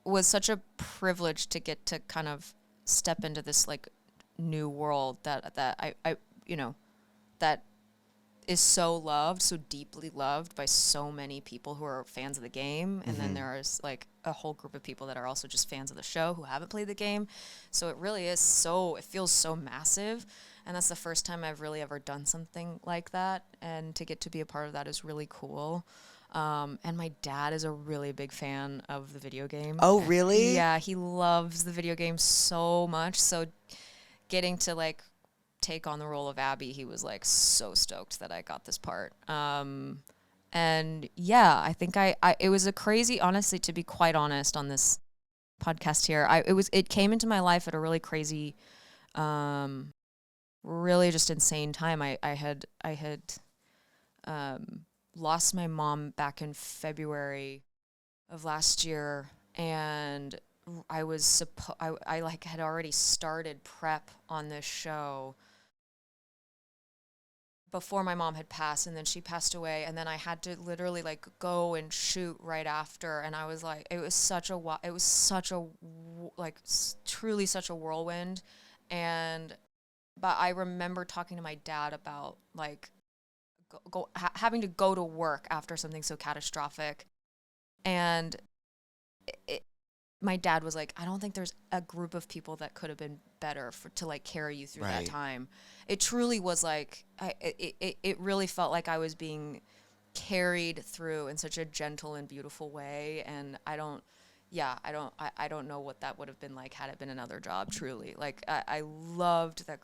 was such a privilege to get to kind of step into this like new world that I that is so deeply loved by so many people who are fans of the game. And then there's like a whole group of people that are also just fans of the show who haven't played the game. So it really is it feels so massive. And that's the first time I've really ever done something like that. And to get to be a part of that is really cool. And my dad is a really big fan of the video game. Oh, really? Yeah, he loves the video game so much. So getting to like take on the role of Abby, he was like so stoked that I got this part. And yeah, I think it was a crazy, honestly, to be quite honest on this podcast here, it came into my life at a really crazy, really just insane time. I had lost my mom back in February of last year, and I was I like had already started prep on this show before my mom had passed, and then she passed away, and then I had to literally like go and shoot right after, and I was like, it was such a like truly such a whirlwind. But I remember talking to my dad about like having to go to work after something so catastrophic, and my dad was like, I don't think there's a group of people that could have been better to like carry you through that time. It truly was like, it really felt like I was being carried through in such a gentle and beautiful way. And I don't know what that would have been like had it been another job, truly. Like I loved that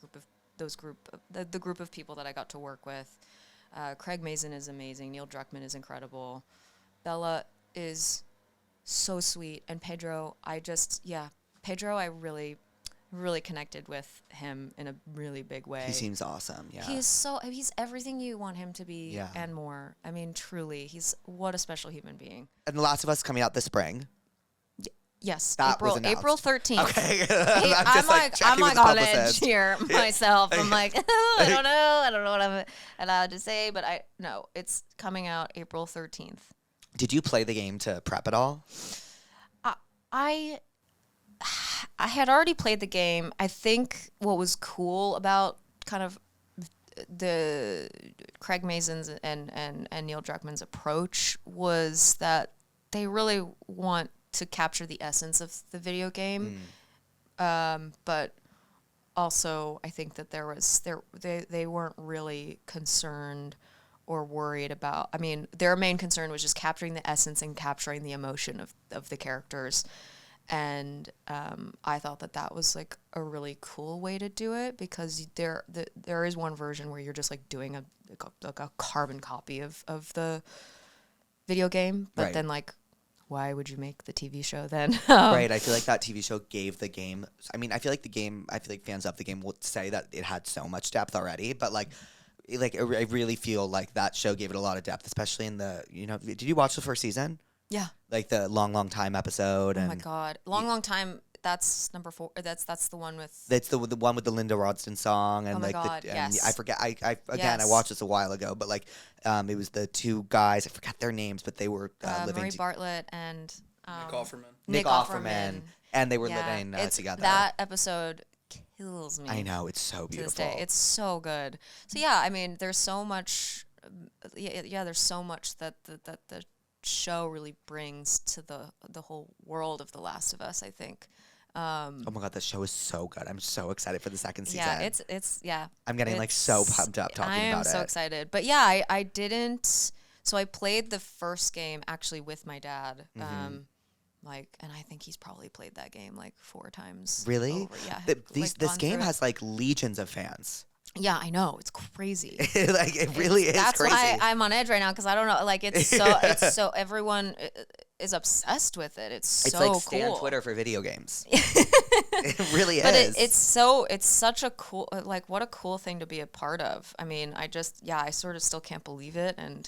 the group of people that I got to work with. Craig Mazin is amazing. Neil Druckmann is incredible. Bella is so sweet. And Pedro, I really, really connected with him in a really big way. He seems awesome. Yeah. He's everything you want him to be and more. I mean, truly, what a special human being. And The Last of Us coming out this spring. Yes, That was announced. April 13th. Okay. I'm like on edge here myself. I'm like, I don't know what I'm allowed to say, but it's coming out April 13th. Did you play the game to prep at all? I had already played the game. I think what was cool about kind of the Craig Mazin's and Neil Druckmann's approach was that they really want to capture the essence of the video game, but also I think that they weren't really concerned or worried about. I mean, their main concern was just capturing the essence and capturing the emotion of the characters. And I thought that was like a really cool way to do it, because there is one version where you're just like doing a carbon copy of the video game, but right. then like, why would you make the TV show then? Right, I feel like that TV show gave the game. I mean, I feel like fans of the game will say that it had so much depth already, but like I really feel like that show gave it a lot of depth, especially in the, did you watch the first season? Yeah. Like the long time episode. Oh my God. Long time. That's number 4. That's the one with. That's the one with the Linda Ronstadt song, and oh my God, yes. I forget. I yes. watched this a while ago, but like, it was the two guys. I forgot their names, but they were living. Marie Bartlett and Nick Offerman, and they were living together. That episode kills me. I know, it's so beautiful. To this day, it's so good. So yeah, I mean, there's so much. There's so much that the show really brings to the whole world of The Last of Us, I think. Oh my God, the show is so good. I'm so excited for the second season. Yeah, it's I'm getting like so pumped up talking about it. I am so excited. But yeah, I didn't. So I played the first game actually with my dad. And I think he's probably played that game like 4 times. Really? Over. Yeah. This game has like legions of fans. Yeah, I know. It's crazy. Like it really is that's crazy. That's why I'm on edge right now, because I don't know. Like it's so everyone is obsessed with it. It's so like cool. Stan Twitter for video games. It really is. But it's such a cool, like, what a cool thing to be a part of. I mean, I sort of still can't believe it, and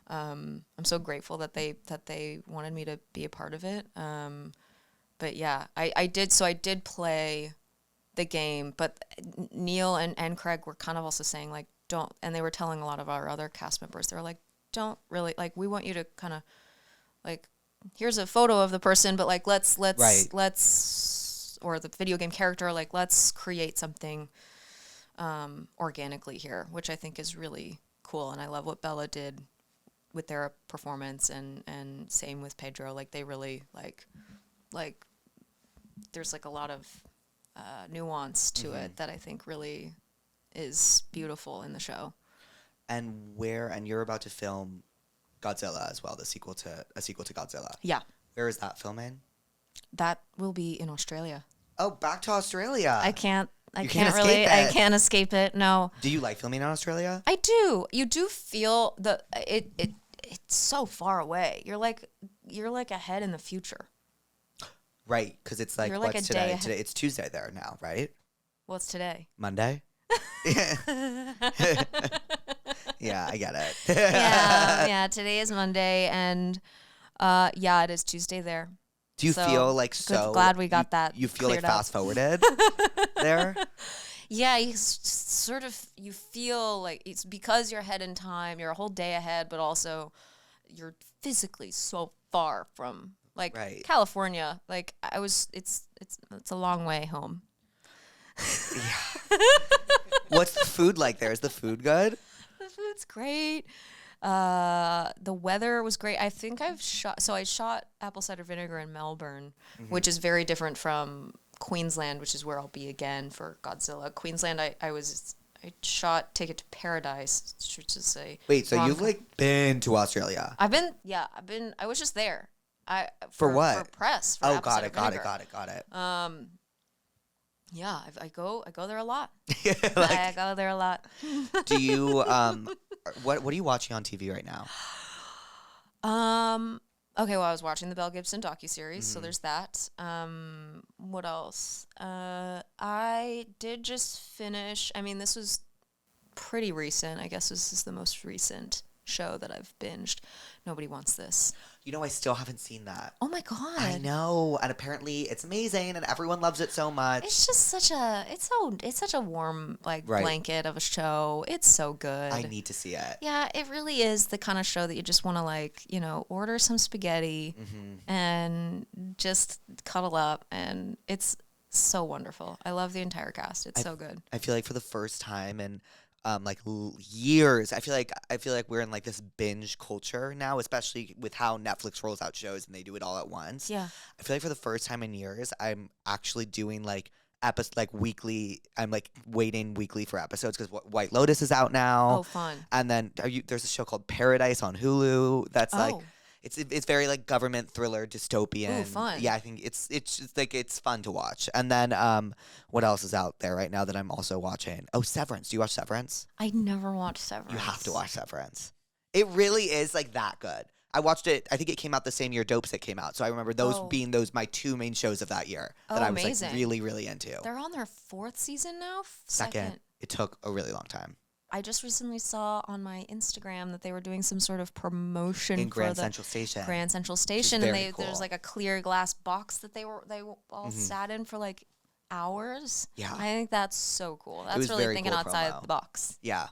I'm so grateful that they wanted me to be a part of it. But yeah, I did play the game, but Neil and Craig were kind of also saying like, don't, and they were telling a lot of our other cast members, they were like, don't really, like, we want you to kind of like, here's a photo of the person, but like let's or the video game character, like let's create something organically here, which I think is really cool. And I love what Bella did with their performance, and same with Pedro. Like they really like there's like a lot of nuance to it that I think really is beautiful in the show. And you're about to film Godzilla as well, a sequel to Godzilla. Yeah. Where is that filming? That will be in Australia. Oh, back to Australia. I can't escape it. No. Do you like filming in Australia? I do. You do feel it's so far away. You're like ahead in the future. Right, because it's like, like what's a today? day ahead. Today it's Tuesday there now, right? What's today? Monday. Yeah, I get it. yeah. Today is Monday, and it is Tuesday there. Do you feel like glad we got that? You feel like fast forwarded there? Yeah, you feel like it's because you're ahead in time. You're a whole day ahead, but also you're physically so far from California. Like it's a long way home. Yeah. What's the food like there? Is the food good? The food's great. The weather was great. I think I shot Apple Cider Vinegar in Melbourne, which is very different from Queensland, which is where I'll be again for Godzilla. Queensland, I shot Take It to Paradise, which is a Wait, so you've like been to Australia? I was just there. For what? For press. For Got it. Yeah, I go there a lot. Like, I go there a lot. Do you what are you watching on TV right now? Okay, well, I was watching the Mel Gibson docuseries, so there's that. What else? I did just finish. I mean, this was pretty recent. I guess this is the most recent show that I've binged. Nobody Wants This. You know, I still haven't seen that. Oh my God. I know. And apparently it's amazing and everyone loves it so much. It's just such a warm blanket of a show. It's so good. I need to see it. Yeah, it really is the kind of show that you just want to order some spaghetti and just cuddle up, and it's so wonderful. I love the entire cast. It's so good. I feel like for the first time in years, I feel like we're in like this binge culture now, especially with how Netflix rolls out shows and they do it all at once. Yeah. I feel like for the first time in years, I'm actually doing weekly. I'm like waiting weekly for episodes because White Lotus is out now. Oh, fun. And then there's a show called Paradise on Hulu that's like it's very like government thriller dystopian. Oh, fun. Yeah, I think it's just like it's fun to watch. And then what else is out there right now that I'm also watching? Oh, Severance. Do you watch Severance? I never watched Severance. You have to watch Severance. It really is like that good. I watched it. I think it came out the same year Dopesick came out. So I remember those being my two main shows of that year that I was like really, really into. They're on their 4th season now? Second. It took a really long time. I just recently saw on my Instagram that they were doing some sort of promotion in for Grand Central Station. Grand Central Station, and cool. there's like a clear glass box that they all sat in for like hours. Yeah, I think that's so cool. That's really thinking cool outside promo. the box. Yeah,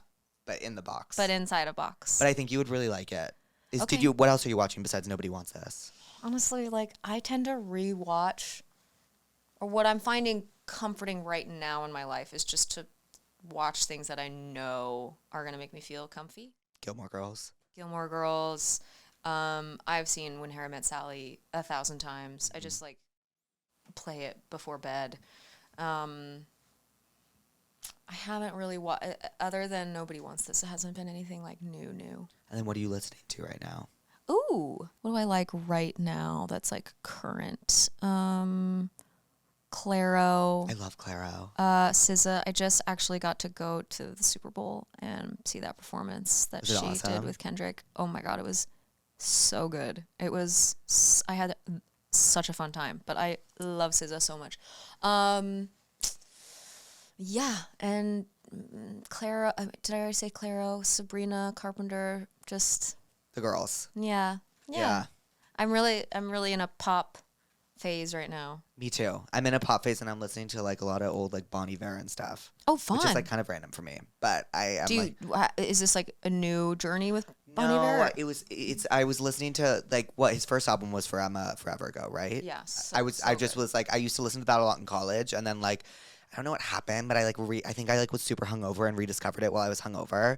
but in the box. But inside a box. But I think you would really like it. What else are you watching besides Nobody Wants This? Honestly, like I tend to rewatch, or what I'm finding comforting right now in my life is just to watch things that I know are going to make me feel comfy. Gilmore Girls. I've seen When Harry Met Sally 1,000 times. I just like play it before bed. I haven't really other than Nobody Wants This. It hasn't been anything like new. And then what are you listening to right now? Ooh, what do I like right now that's like current? Claro. I love Claro. SZA. I just actually got to go to the Super Bowl and see that performance that she did with Kendrick. Oh my God, it was so good. I had such a fun time, but I love SZA so much. Yeah, and Claro, did I already say Claro? Sabrina Carpenter, just... The girls. Yeah. I'm really in a pop phase right now. Me too. I'm in a pop phase and I'm listening to like a lot of old like Bon Iver and stuff. Oh, fun. Which is like kind of random for me, but I am is this like a new journey with Bon Iver? No, I was listening to like what his first album was forever ago, right? Yes. I used to listen to that a lot in college, and then like I don't know what happened, but I think I was super hungover and rediscovered it while I was hungover,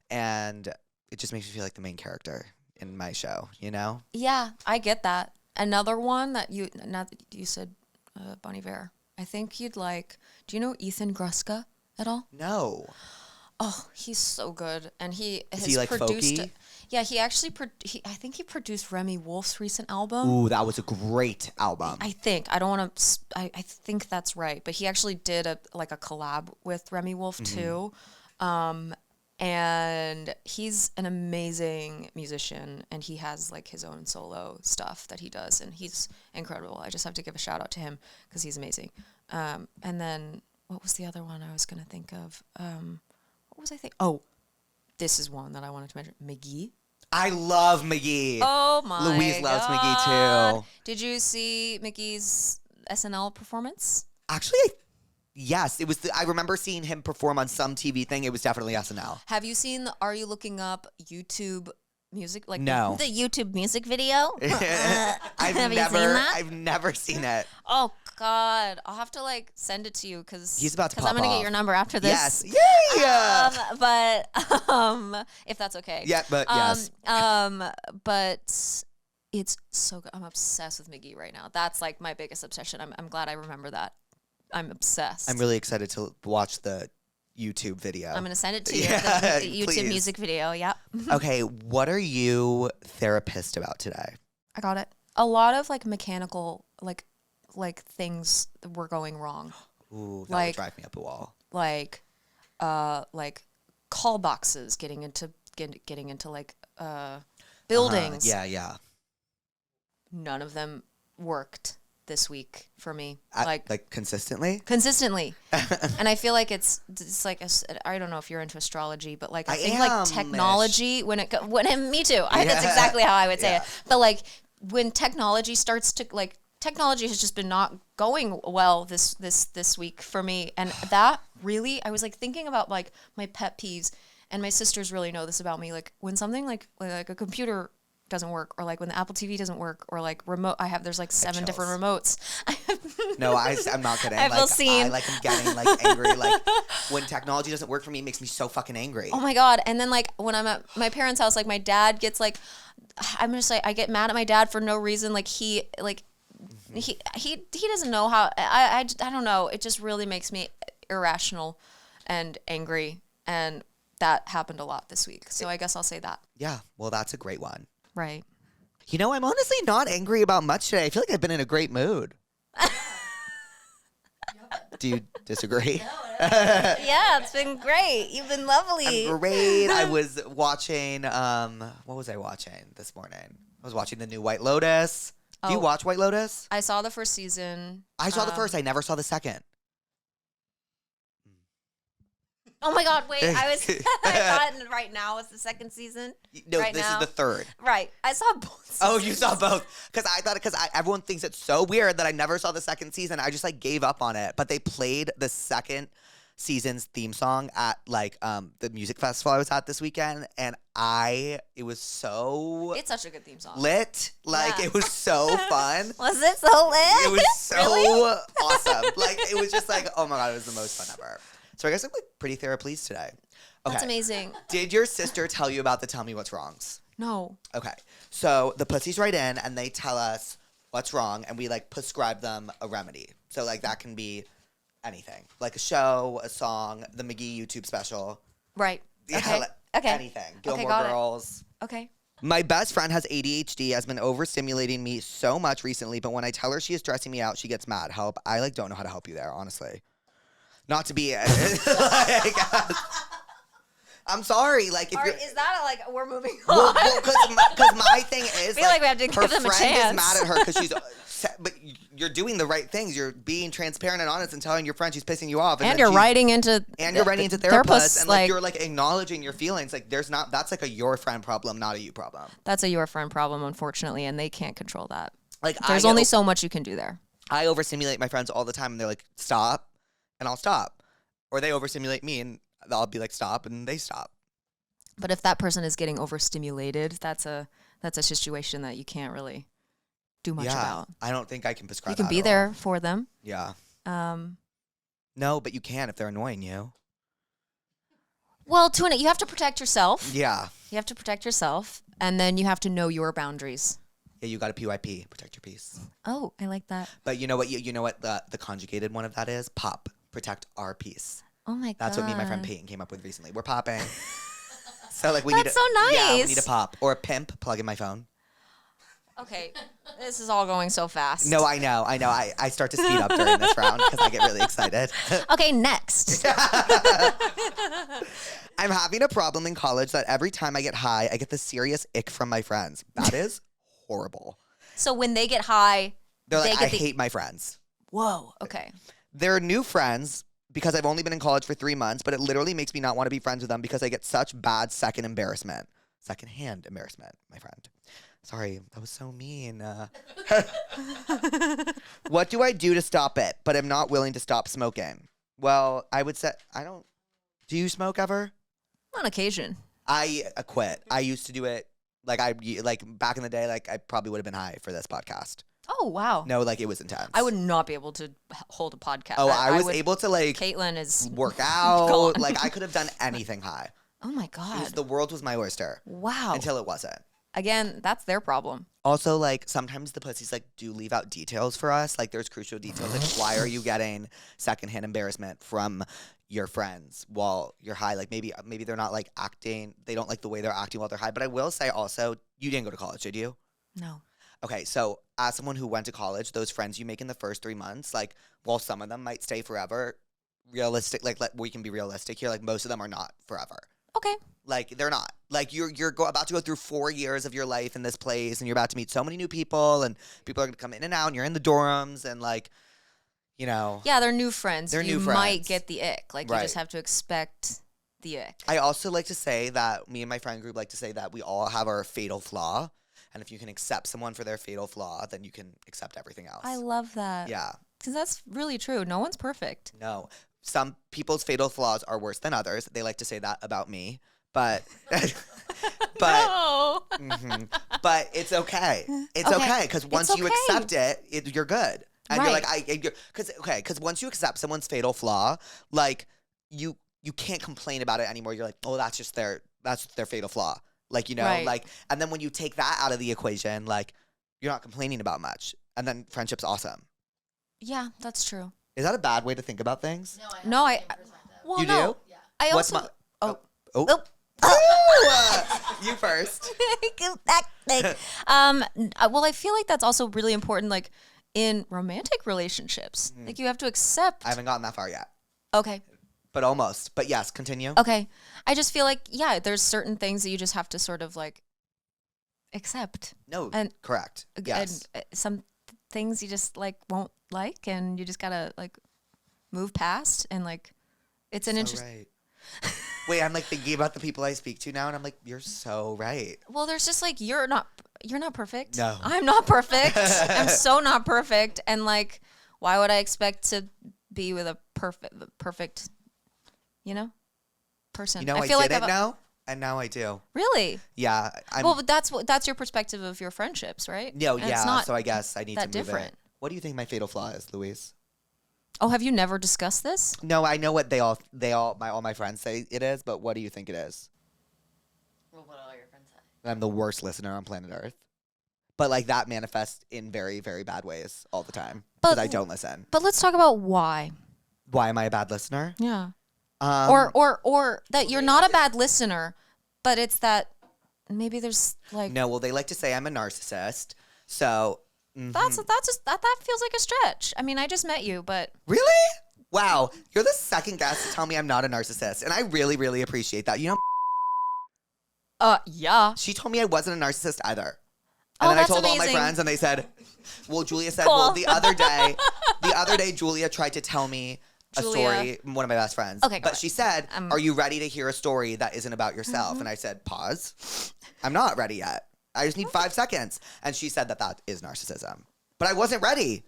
and it just makes me feel like the main character in my show, you know? Yeah, I get that. Another one that you said Bon Iver. I think you'd like. Do you know Ethan Gruska at all? No. Oh, he's so good, and he has like produced. folky? Yeah, he actually. I think he produced Remy Wolf's recent album. Ooh, that was a great album. I think I don't want to. I think that's right, but he actually did a collab with Remy Wolf too. And he's an amazing musician, and he has like his own solo stuff that he does, and he's incredible. I just have to give a shout out to him because he's amazing. And then what was the other one I was going to think of? What was I thinking? Oh, this is one that I wanted to mention. McGee. I love McGee. Oh my God. Louise loves McGee too. Did you see McGee's SNL performance? Actually, yes, it was. I remember seeing him perform on some TV thing. It was definitely SNL. Have you seen the Are You Looking Up YouTube music? Like no. The YouTube music video? Have you seen that? I've never seen it. Oh God, I'll have to like send it to you because he's about to pop I'm gonna off. get your number after this. Yes, yeah. But if that's okay. Yeah, but yes. But it's so good. I'm obsessed with McGee right now. That's like my biggest obsession. I'm glad I remember that. I'm obsessed. I'm really excited to watch the YouTube video. I'm going to send it to you. Yeah, the YouTube please. music video. Yep. Okay, what are you therapist about today? I got it. A lot of like mechanical like things that were going wrong. Ooh, that would drive me up a wall. Like call boxes getting into like buildings. Yeah. None of them worked this week for me. Like consistently? Consistently. And I feel like it's like, I don't know if you're into astrology, but like I think like technology, me too. That's exactly how I would say it. But like when technology starts to technology has just been not going well this week for me, and that really, I was like thinking about like my pet peeves, and my sisters really know this about me. Like when something like a computer doesn't work, or like when the Apple TV doesn't work, or like there's like 7 different remotes. No, I'm not kidding. I feel seen. I'm getting like angry. Like when technology doesn't work for me, it makes me so fucking angry. Oh my God. And then like when I'm at my parents' house, like my dad gets like, I'm just like, I get mad at my dad for no reason. Like he doesn't know how, I don't know. It just really makes me irrational and angry. And that happened a lot this week. So I guess I'll say that. Yeah. Well, that's a great one. Right. You know, I'm honestly not angry about much today. I feel like I've been in a great mood. Do you disagree? Yeah, it's been great. You've been lovely. I'm great. I was watching, what was I watching this morning? I was watching the new White Lotus. Do you watch White Lotus? I saw the first season. I saw the first. I never saw the second. Oh my God, wait, I thought right now was the second season. No, right this now. is the third. Right, I saw both seasons. Oh, you saw both? Because everyone thinks it's so weird that I never saw the second season. I just like gave up on it. But they played the second season's theme song at like the music festival I was at this weekend, and it was so it's such a good theme song. Lit. Like it was so fun. Was it so lit? It was so really? awesome. Like it was just like, oh my God, it was the most fun ever. So I guess I'm like pretty Therapuss today. Okay. That's amazing. Did your sister tell you about the Tell Me What's Wrongs? No. Okay. So the pussies write in and they tell us what's wrong, and we like prescribe them a remedy. So like that can be anything, like a show, a song, the McGee YouTube special. Right. Yeah, okay. Okay. Anything. Gilmore Girls. Okay. My best friend has ADHD, has been overstimulating me so much recently, but when I tell her she is stressing me out, she gets mad. Help. I like don't know how to help you there, honestly. Not to be like, I'm sorry. Like, if is that like we're moving on? Well, because my thing is, I feel like we have to give them a chance. Her friend is mad at her because she's, but you're doing the right things. You're being transparent and honest and telling your friend she's pissing you off, and you're writing into Therapuss, and like you're like acknowledging your feelings. Like that's like a your friend problem, not a you problem. That's a your friend problem, unfortunately, and they can't control that. Like there's only so much you can do there. I overstimulate my friends all the time, and they're like, stop. And I'll stop. Or they overstimulate me and I'll be like, stop, and they stop. But if that person is getting overstimulated, that's a situation that you can't really do much about. I don't think I can prescribe. You can be there for them. Yeah. No, but you can if they're annoying you. Well, you have to protect yourself. Yeah. You have to protect yourself, and then you have to know your boundaries. Yeah, you got to PYP, protect your peace. Oh, I like that. But you know what? You know what the conjugated one of that is? POP, protect our peace. Oh my God. That's what me and my friend Peyton came up with recently. We're popping. So like That's so nice. Yeah, we need a pop or a pimp. Plug in my phone. Okay, this is all going so fast. No, I know. I start to speed up during this round because I get really excited. Okay, next. I'm having a problem in college that every time I get high, I get the serious ick from my friends. That is horrible. So when they get high, they're like, I hate my friends. Whoa. Okay. They're new friends because I've only been in college for 3 months, but it literally makes me not want to be friends with them because I get such bad secondhand embarrassment, my friend. Sorry, that was so mean. What do I do to stop it? But I'm not willing to stop smoking. Well, I would say, do you smoke ever? On occasion. I quit. I used to do it. Like back in the day, like I probably would have been high for this podcast. Oh, wow. No, like it was intense. I would not be able to hold a podcast. Oh, I was able to like Kaitlyn is work out. gone. Like I could have done anything high. Oh my God. The world was my oyster. Wow. Until it wasn't. Again, that's their problem. Also, like sometimes the pussies like do leave out details for us. Like there's crucial details. Like why are you getting secondhand embarrassment from your friends while you're high? Like maybe they're not like acting. They don't like the way they're acting while they're high. But I will say also, you didn't go to college, did you? No. Okay, so as someone who went to college, those friends you make in the first 3 months, like while some of them might stay forever, realistic, like we can be realistic here. Like most of them are not forever. Okay. Like they're not. Like you're about to go through 4 years of your life in this place, and you're about to meet so many new people, and people are gonna come in and out, and you're in the dorms, and like, you know. Yeah, they're new friends. You might get the ick. Like right. You just have to expect the ick. I also like to say that me and my friend group like to say that we all have our fatal flaw. And if you can accept someone for their fatal flaw, then you can accept everything else. I love that. Yeah. Because that's really true. No one's perfect. No. Some people's fatal flaws are worse than others. They like to say that about me. But No. but it's okay. It's okay because once you accept it, you're good. And you're like, because once you accept someone's fatal flaw, like you can't complain about it anymore. You're like, oh, that's their fatal flaw. Like, you know, like, and then when you take that out of the equation, like, you're not complaining about much. And then friendship's awesome. Yeah, that's true. Is that a bad way to think about things? No, I well, you no. do? Yeah. I What's also oh. You first. Well, I feel like that's also really important, like in romantic relationships. Like you have to accept. I haven't gotten that far yet. Okay. But almost. But yes, continue. Okay. I just feel like, yeah, there's certain things that you just have to sort of like accept. No, and correct. Yes. And some things you just like won't like, and you just gotta like move past, and like it's an interesting. Right. Wait, I'm like thinking about the people I speak to now, and I'm like, you're so right. Well, there's just like you're not perfect. No, I'm not perfect. I'm so not perfect, and like, why would I expect to be with a perfect, person? You know, I feel didn't like know, and now I do. Really? Yeah. Well, but that's your perspective of your friendships, right? No, and yeah. It's not so I guess I need to move different. it. What do you think my fatal flaw is, Louise? Oh, have you never discussed this? No, I know what all my friends say it is, but what do you think it is? Well, what all your friends say? I'm the worst listener on planet Earth. But like that manifests in very, very bad ways all the time because I don't listen. But let's talk about why. Why am I a bad listener? Yeah. Or that you're not a bad listener, but it's that maybe there's like No, well, they like to say I'm a narcissist. So that feels like a stretch. I mean, I just met you, but really? Wow, you're the second guest to tell me I'm not a narcissist, and I really, really appreciate that. You know? Yeah. She told me I wasn't a narcissist either. Oh, And then I that's told all my amazing. friends, and they said, well, Julia said, Cool. well, the other day, Julia tried to tell me a story, one of my best friends. Okay, but she said, are you ready to hear a story that isn't about yourself? And I said, pause. I'm not ready yet. I just need 5 seconds. And she said that is narcissism. But I wasn't ready.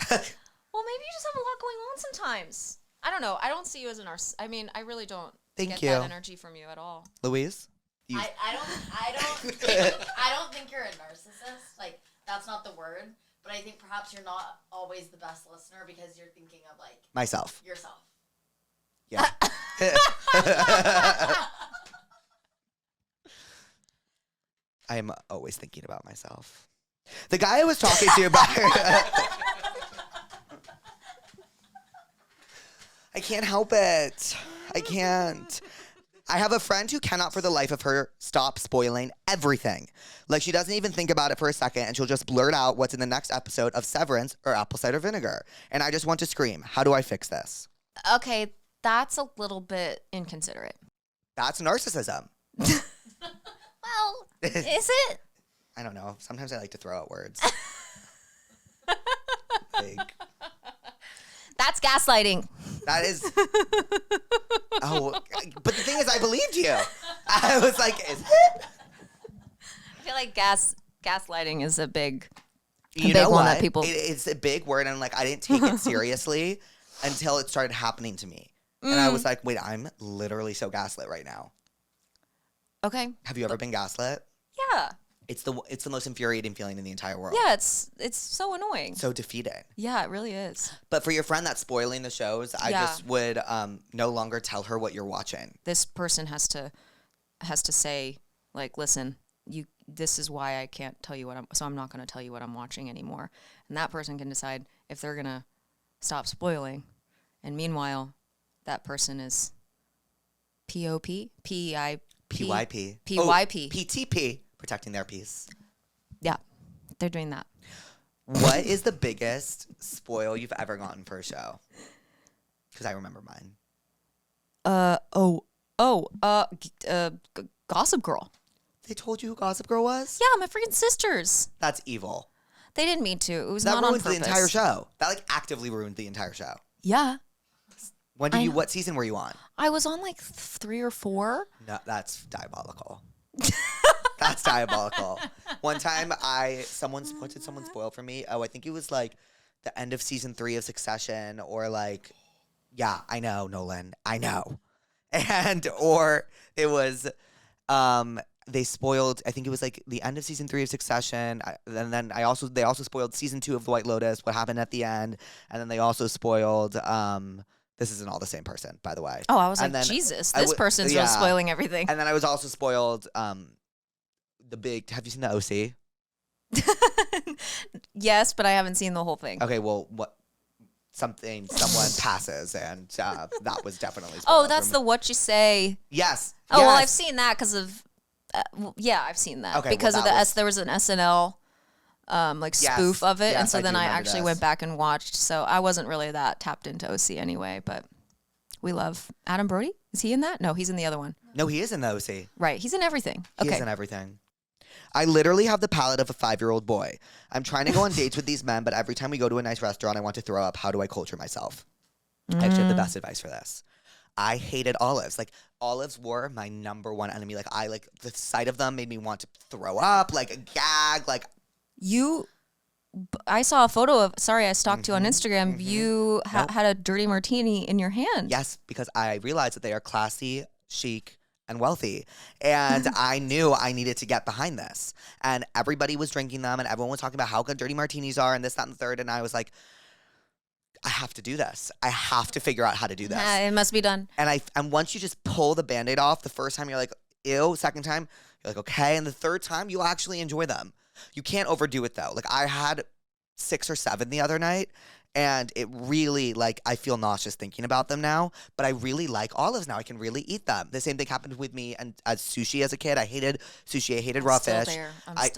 Well, maybe you just have a lot going on sometimes. I don't know. I don't see you as a narcissist. I mean, I really don't get that energy from you at all. Louise? I don't think you're a narcissist. Like, that's not the word. But I think perhaps you're not always the best listener because you're thinking of, like... Myself. Yourself. Yeah. I am always thinking about myself. The guy I was talking to about... I can't help it. I can't. I have a friend who cannot for the life of her stop spoiling everything. Like, she doesn't even think about it for a second, and she'll just blurt out what's in the next episode of Severance or Apple Cider Vinegar. And I just want to scream, how do I fix this? Okay, that's a little bit inconsiderate. That's narcissism. Well, is it? I don't know. Sometimes I like to throw out words. That's gaslighting. That is. Oh, but the thing is, I believed you. I was like, is it? I feel like gaslighting is a big You know one what? that people. It's a big word, and like I didn't take it seriously until it started happening to me, and I was like, wait, I'm literally so gaslit right now. Okay. Have you ever been gaslit? Yeah. It's the most infuriating feeling in the entire world. Yeah, it's so annoying. So defeating. Yeah, it really is. But for your friend that's spoiling the shows, I just would no longer tell her what you're watching. This person has to say, like, listen, this is why I can't tell you so I'm not going to tell you what I'm watching anymore. And that person can decide if they're going to stop spoiling. And meanwhile, that person is POP, PYP. PTP, protecting their peace. Yeah, they're doing that. What is the biggest spoil you've ever gotten for a show? Because I remember mine. Gossip Girl. They told you who Gossip Girl was? Yeah, my freaking sisters. That's evil. They didn't mean to. It was That not on ruins purpose. the entire show. That like actively ruined the entire show. Yeah. What season were you on? I was on like 3 or 4. No, that's diabolical. That's diabolical. One time, what did someone spoil for me? Oh, I think it was like the end of season 3 of Succession, or like, yeah, I know, Nolan, I know, or it was, they spoiled. I think it was like the end of season 3 of Succession, and then they also spoiled season 2 of The White Lotus, what happened at the end, and then they also spoiled. This isn't all the same person, by the way. Oh, I was and like, then Jesus, this person's really spoiling everything. And then I was also spoiled. Have you seen the OC? Yes, but I haven't seen the whole thing. Okay, well, someone passes, and that was definitely spoiled. Oh, that's the What You Say. Yes. Oh, well, I've seen that because of, I've seen that. Okay, because there was an SNL spoof of it, yes, and so then I remember actually this. went back and watched. So I wasn't really that tapped into OC anyway, but we love Adam Brody. Is he in that? No, he's in the other one. No, he is in the OC. Right, he's in everything. He is in everything. I literally have the palate of a 5-year-old boy. I'm trying to go on dates with these men, but every time we go to a nice restaurant, I want to throw up. How do I culture myself? I actually have the best advice for this. I hated olives. Like, olives were my number one enemy. Like, the sight of them made me want to throw up, like a gag, like. I saw a photo of, I stalked you on Instagram. You had a dirty martini in your hand. Yes, because I realized that they are classy, chic, and wealthy. And I knew I needed to get behind this. And everybody was drinking them, and everyone was talking about how good dirty martinis are, and this, that, and the third. And I was like, I have to do this. I have to figure out how to do this. It must be done. And once you just pull the Band-Aid off, the first time you're like, ew. Second time, you're like, okay. And the third time, you'll actually enjoy them. You can't overdo it, though. Like, I had 6 or 7 the other night, and it really, like, I feel nauseous thinking about them now, but I really like olives now. I can really eat them. The same thing happened with me and as sushi as a kid. I hated sushi. I hated raw fish.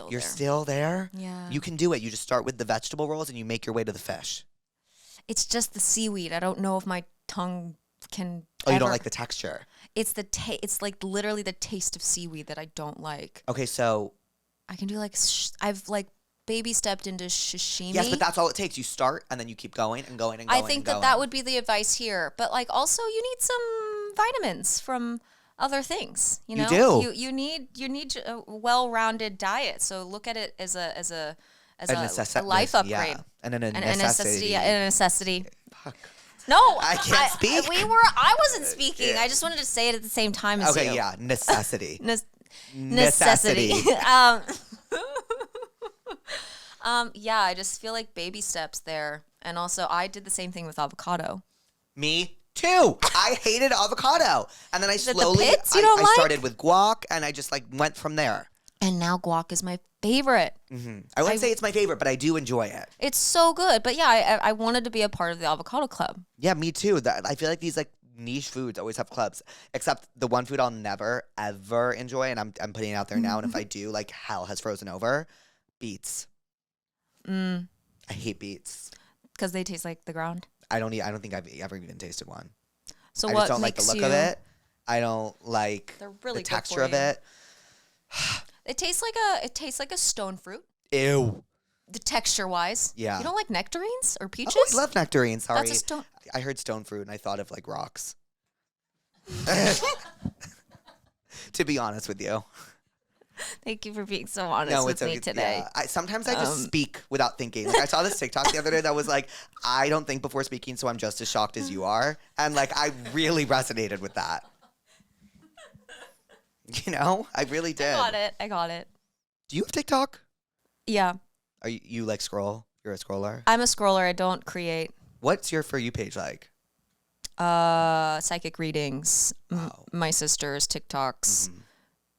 You're still there? Yeah. You can do it. You just start with the vegetable rolls and you make your way to the fish. It's just the seaweed. I don't know if my tongue can you don't like the texture? It's it's like literally the taste of seaweed that I don't like. Okay, so. I can do I've baby stepped into sashimi. Yes, but that's all it takes. You start and then you keep going and going and going. I think that would be the advice here. But also you need some vitamins from other things. You know, you do. You need a well-rounded diet. So look at it as a life upgrade. Yeah. And a necessity. A necessity. Fuck. No, I can't speak. I wasn't speaking. I just wanted to say it at the same time as you. Okay, yeah, necessity. Necessity. Yeah, I just feel like baby steps there. And also, I did the same thing with avocado. Me too. I hated avocado. And then I slowly, I started with guac, and I just went from there. And now guac is my favorite. Mm-hmm. I wouldn't say it's my favorite, but I do enjoy it. It's so good. But yeah, I wanted to be a part of the avocado club. Yeah, me too. I feel like these niche foods always have clubs, except the one food I'll never, ever enjoy, and I'm putting it out there now, and if I do, hell has frozen over, beets. I hate beets. Because they taste like the ground? I don't think I've ever even tasted one. So I what just don't like the look of it. I don't like really the texture of it. It tastes like a stone fruit. Ew. The texture wise. Yeah. You don't like nectarines or peaches? I love nectarines. Sorry. That's a stone. I heard stone fruit and I thought of rocks. To be honest with you. Thank you for being so honest with me today. Yeah. Sometimes I just speak without thinking. I saw this TikTok the other day that was I don't think before speaking, so I'm just as shocked as you are. And I really resonated with that. I really did. I got it. Do you have TikTok? Yeah. Are you scroll? You're a scroller? I'm a scroller. I don't create. What's your For You page like? Psychic readings, my sister's TikToks,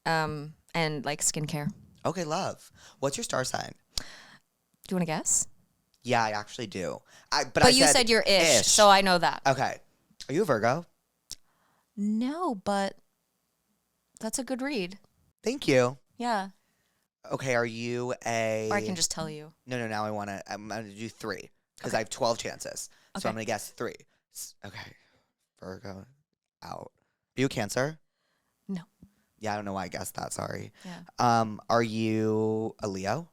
and skincare. Okay, love. What's your star sign? Do you want to guess? Yeah, I actually do. But you said you're ish, so I know that. Okay. Are you a Virgo? No, but that's a good read. Thank you. Yeah. Okay, are you a... Or I can just tell you. No, now I'm going to do 3 because I have 12 chances. So I'm going to guess 3. Okay. Virgo, out. Are you a Cancer? No. Yeah, I don't know why I guessed that. Sorry. Yeah. Are you a Leo?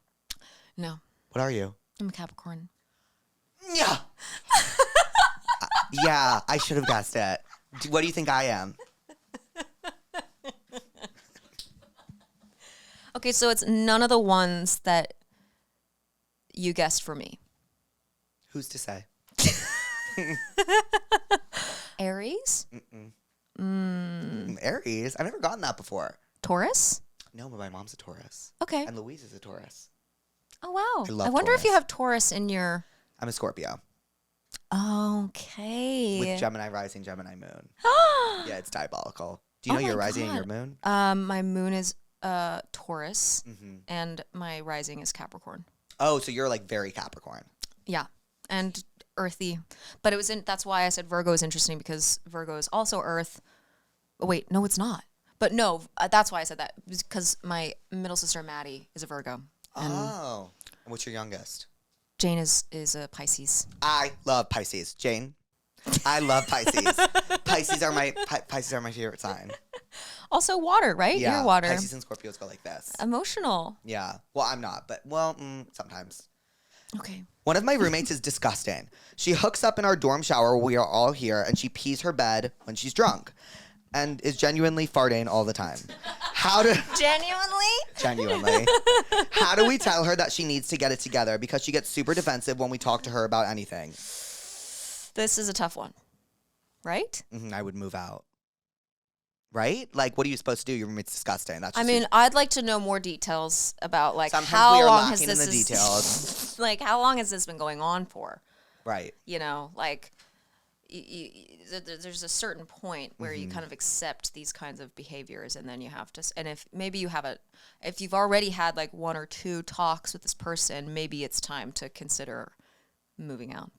No. What are you? I'm a Capricorn. Yeah. Yeah, I should have guessed it. What do you think I am? Okay, so it's none of the ones that you guessed for me. Who's to say? Aries? Aries? I've never gotten that before. Taurus? No, but my mom's a Taurus. Okay. And Louise is a Taurus. Oh, wow. I love wonder if you Taurus. have Taurus in your... I'm a Scorpio. Okay. With Gemini rising, Gemini moon. Yeah, it's diabolical. Do you know Oh your my rising and your God. moon? My moon is Taurus, and my rising is Capricorn. Oh, so you're like very Capricorn. Yeah, and earthy. But it was that's why I said Virgo is interesting, because Virgo is also earth. Oh, wait, no, it's not. But no, that's why I said that, because my middle sister Maddie is a Virgo. And Oh. And what's your youngest? Jane is a Pisces. I love Pisces. Jane? I love Pisces. Pisces are my favorite sign. Also water, right? Yeah. You're water. Pisces and Scorpios go like this. Emotional. Yeah. Well, I'm not, but sometimes. Okay. One of my roommates is disgusting. She hooks up in our dorm shower while we are all here, and she pees her bed when she's drunk, and is genuinely farting all the time. Genuinely. How do we tell her that she needs to get it together? Because she gets super defensive when we talk to her about anything. This is a tough one, right? I would move out. Right? Like, what are you supposed to do? Your roommate's disgusting. That's I just mean, I'd like to know more details about like sometimes how we are long has lacking in this the details. like how long has this been going on for? Right. You know, like there's a certain point where you kind of accept these kinds of behaviors, and then you have to. And if maybe if you've already had like one or two talks with this person, maybe it's time to consider moving out.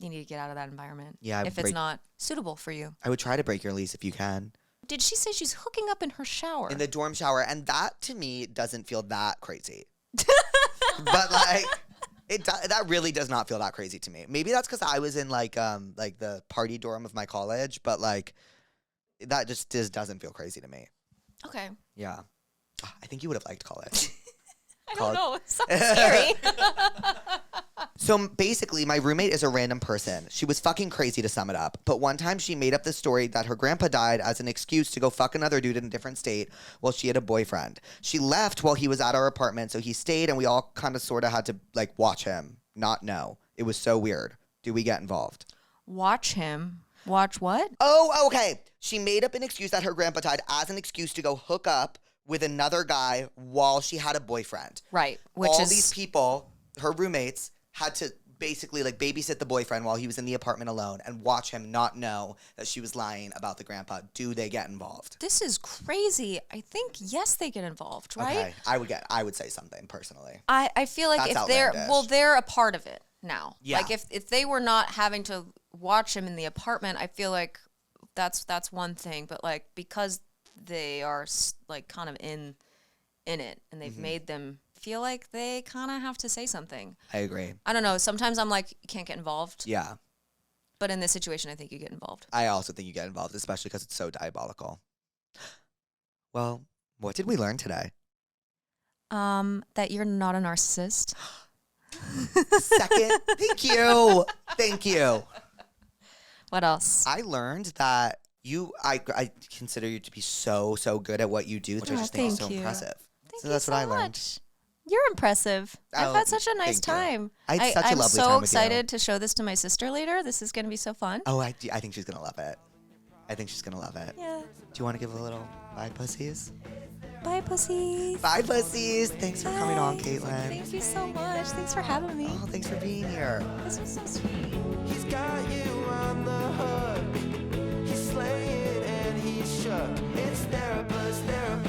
You need to get out of that environment. Yeah, if it's not suitable for you. I would try to break your lease if you can. Did she say she's hooking up in her shower? In the dorm shower, and that to me doesn't feel that crazy. But like, that really does not feel that crazy to me. Maybe that's because I was in like the party dorm of my college, but like, that just doesn't feel crazy to me. Okay. Yeah, I think you would have liked college. I don't know. It sounds scary. So basically, my roommate is a random person. She was fucking crazy, to sum it up. But one time she made up the story that her grandpa died as an excuse to go fuck another dude in a different state while she had a boyfriend. She left while he was at our apartment, so he stayed, and we all kind of sort of had to like watch him, not know. It was so weird. Do we get involved? Watch him. Watch what? Oh, okay. She made up an excuse that her grandpa died as an excuse to go hook up with another guy while she had a boyfriend. Right. These people, her roommates, had to basically like babysit the boyfriend while he was in the apartment alone and watch him not know that she was lying about the grandpa. Do they get involved? This is crazy. I think yes, they get involved, right? Okay. I would say something personally. I feel like That's if outlandish. they're a part of it now. Yeah. Like if they were not having to watch him in the apartment, I feel like that's one thing. But like because they are like kind of in it and they've made them feel like they kind of have to say something. I agree. I don't know. Sometimes I'm like, you can't get involved. Yeah. But in this situation, I think you get involved. I also think you get involved, especially because it's so diabolical. Well, what did we learn today? That you're not a narcissist. Second, thank you. What else? I learned that I consider you to be so good at what you do, which I just think is so impressive. Thank So you that's so what I learned. much. You're impressive. I've had such a nice thank you. time. I had such a lovely I'm so time with excited to show this to my sister later. This is going to be so fun. Oh, I think she's gonna love it. Yeah. Do you want to give a little bye, pussies? Bye, pussies. Bye, pussies. Thanks for coming on, Kaitlyn. Thank you so much. Thanks for having me. Oh, thanks for being here. This was so sweet. He's got you on the hook. He's slaying and he's shook. It's Therapuss, Therapuss.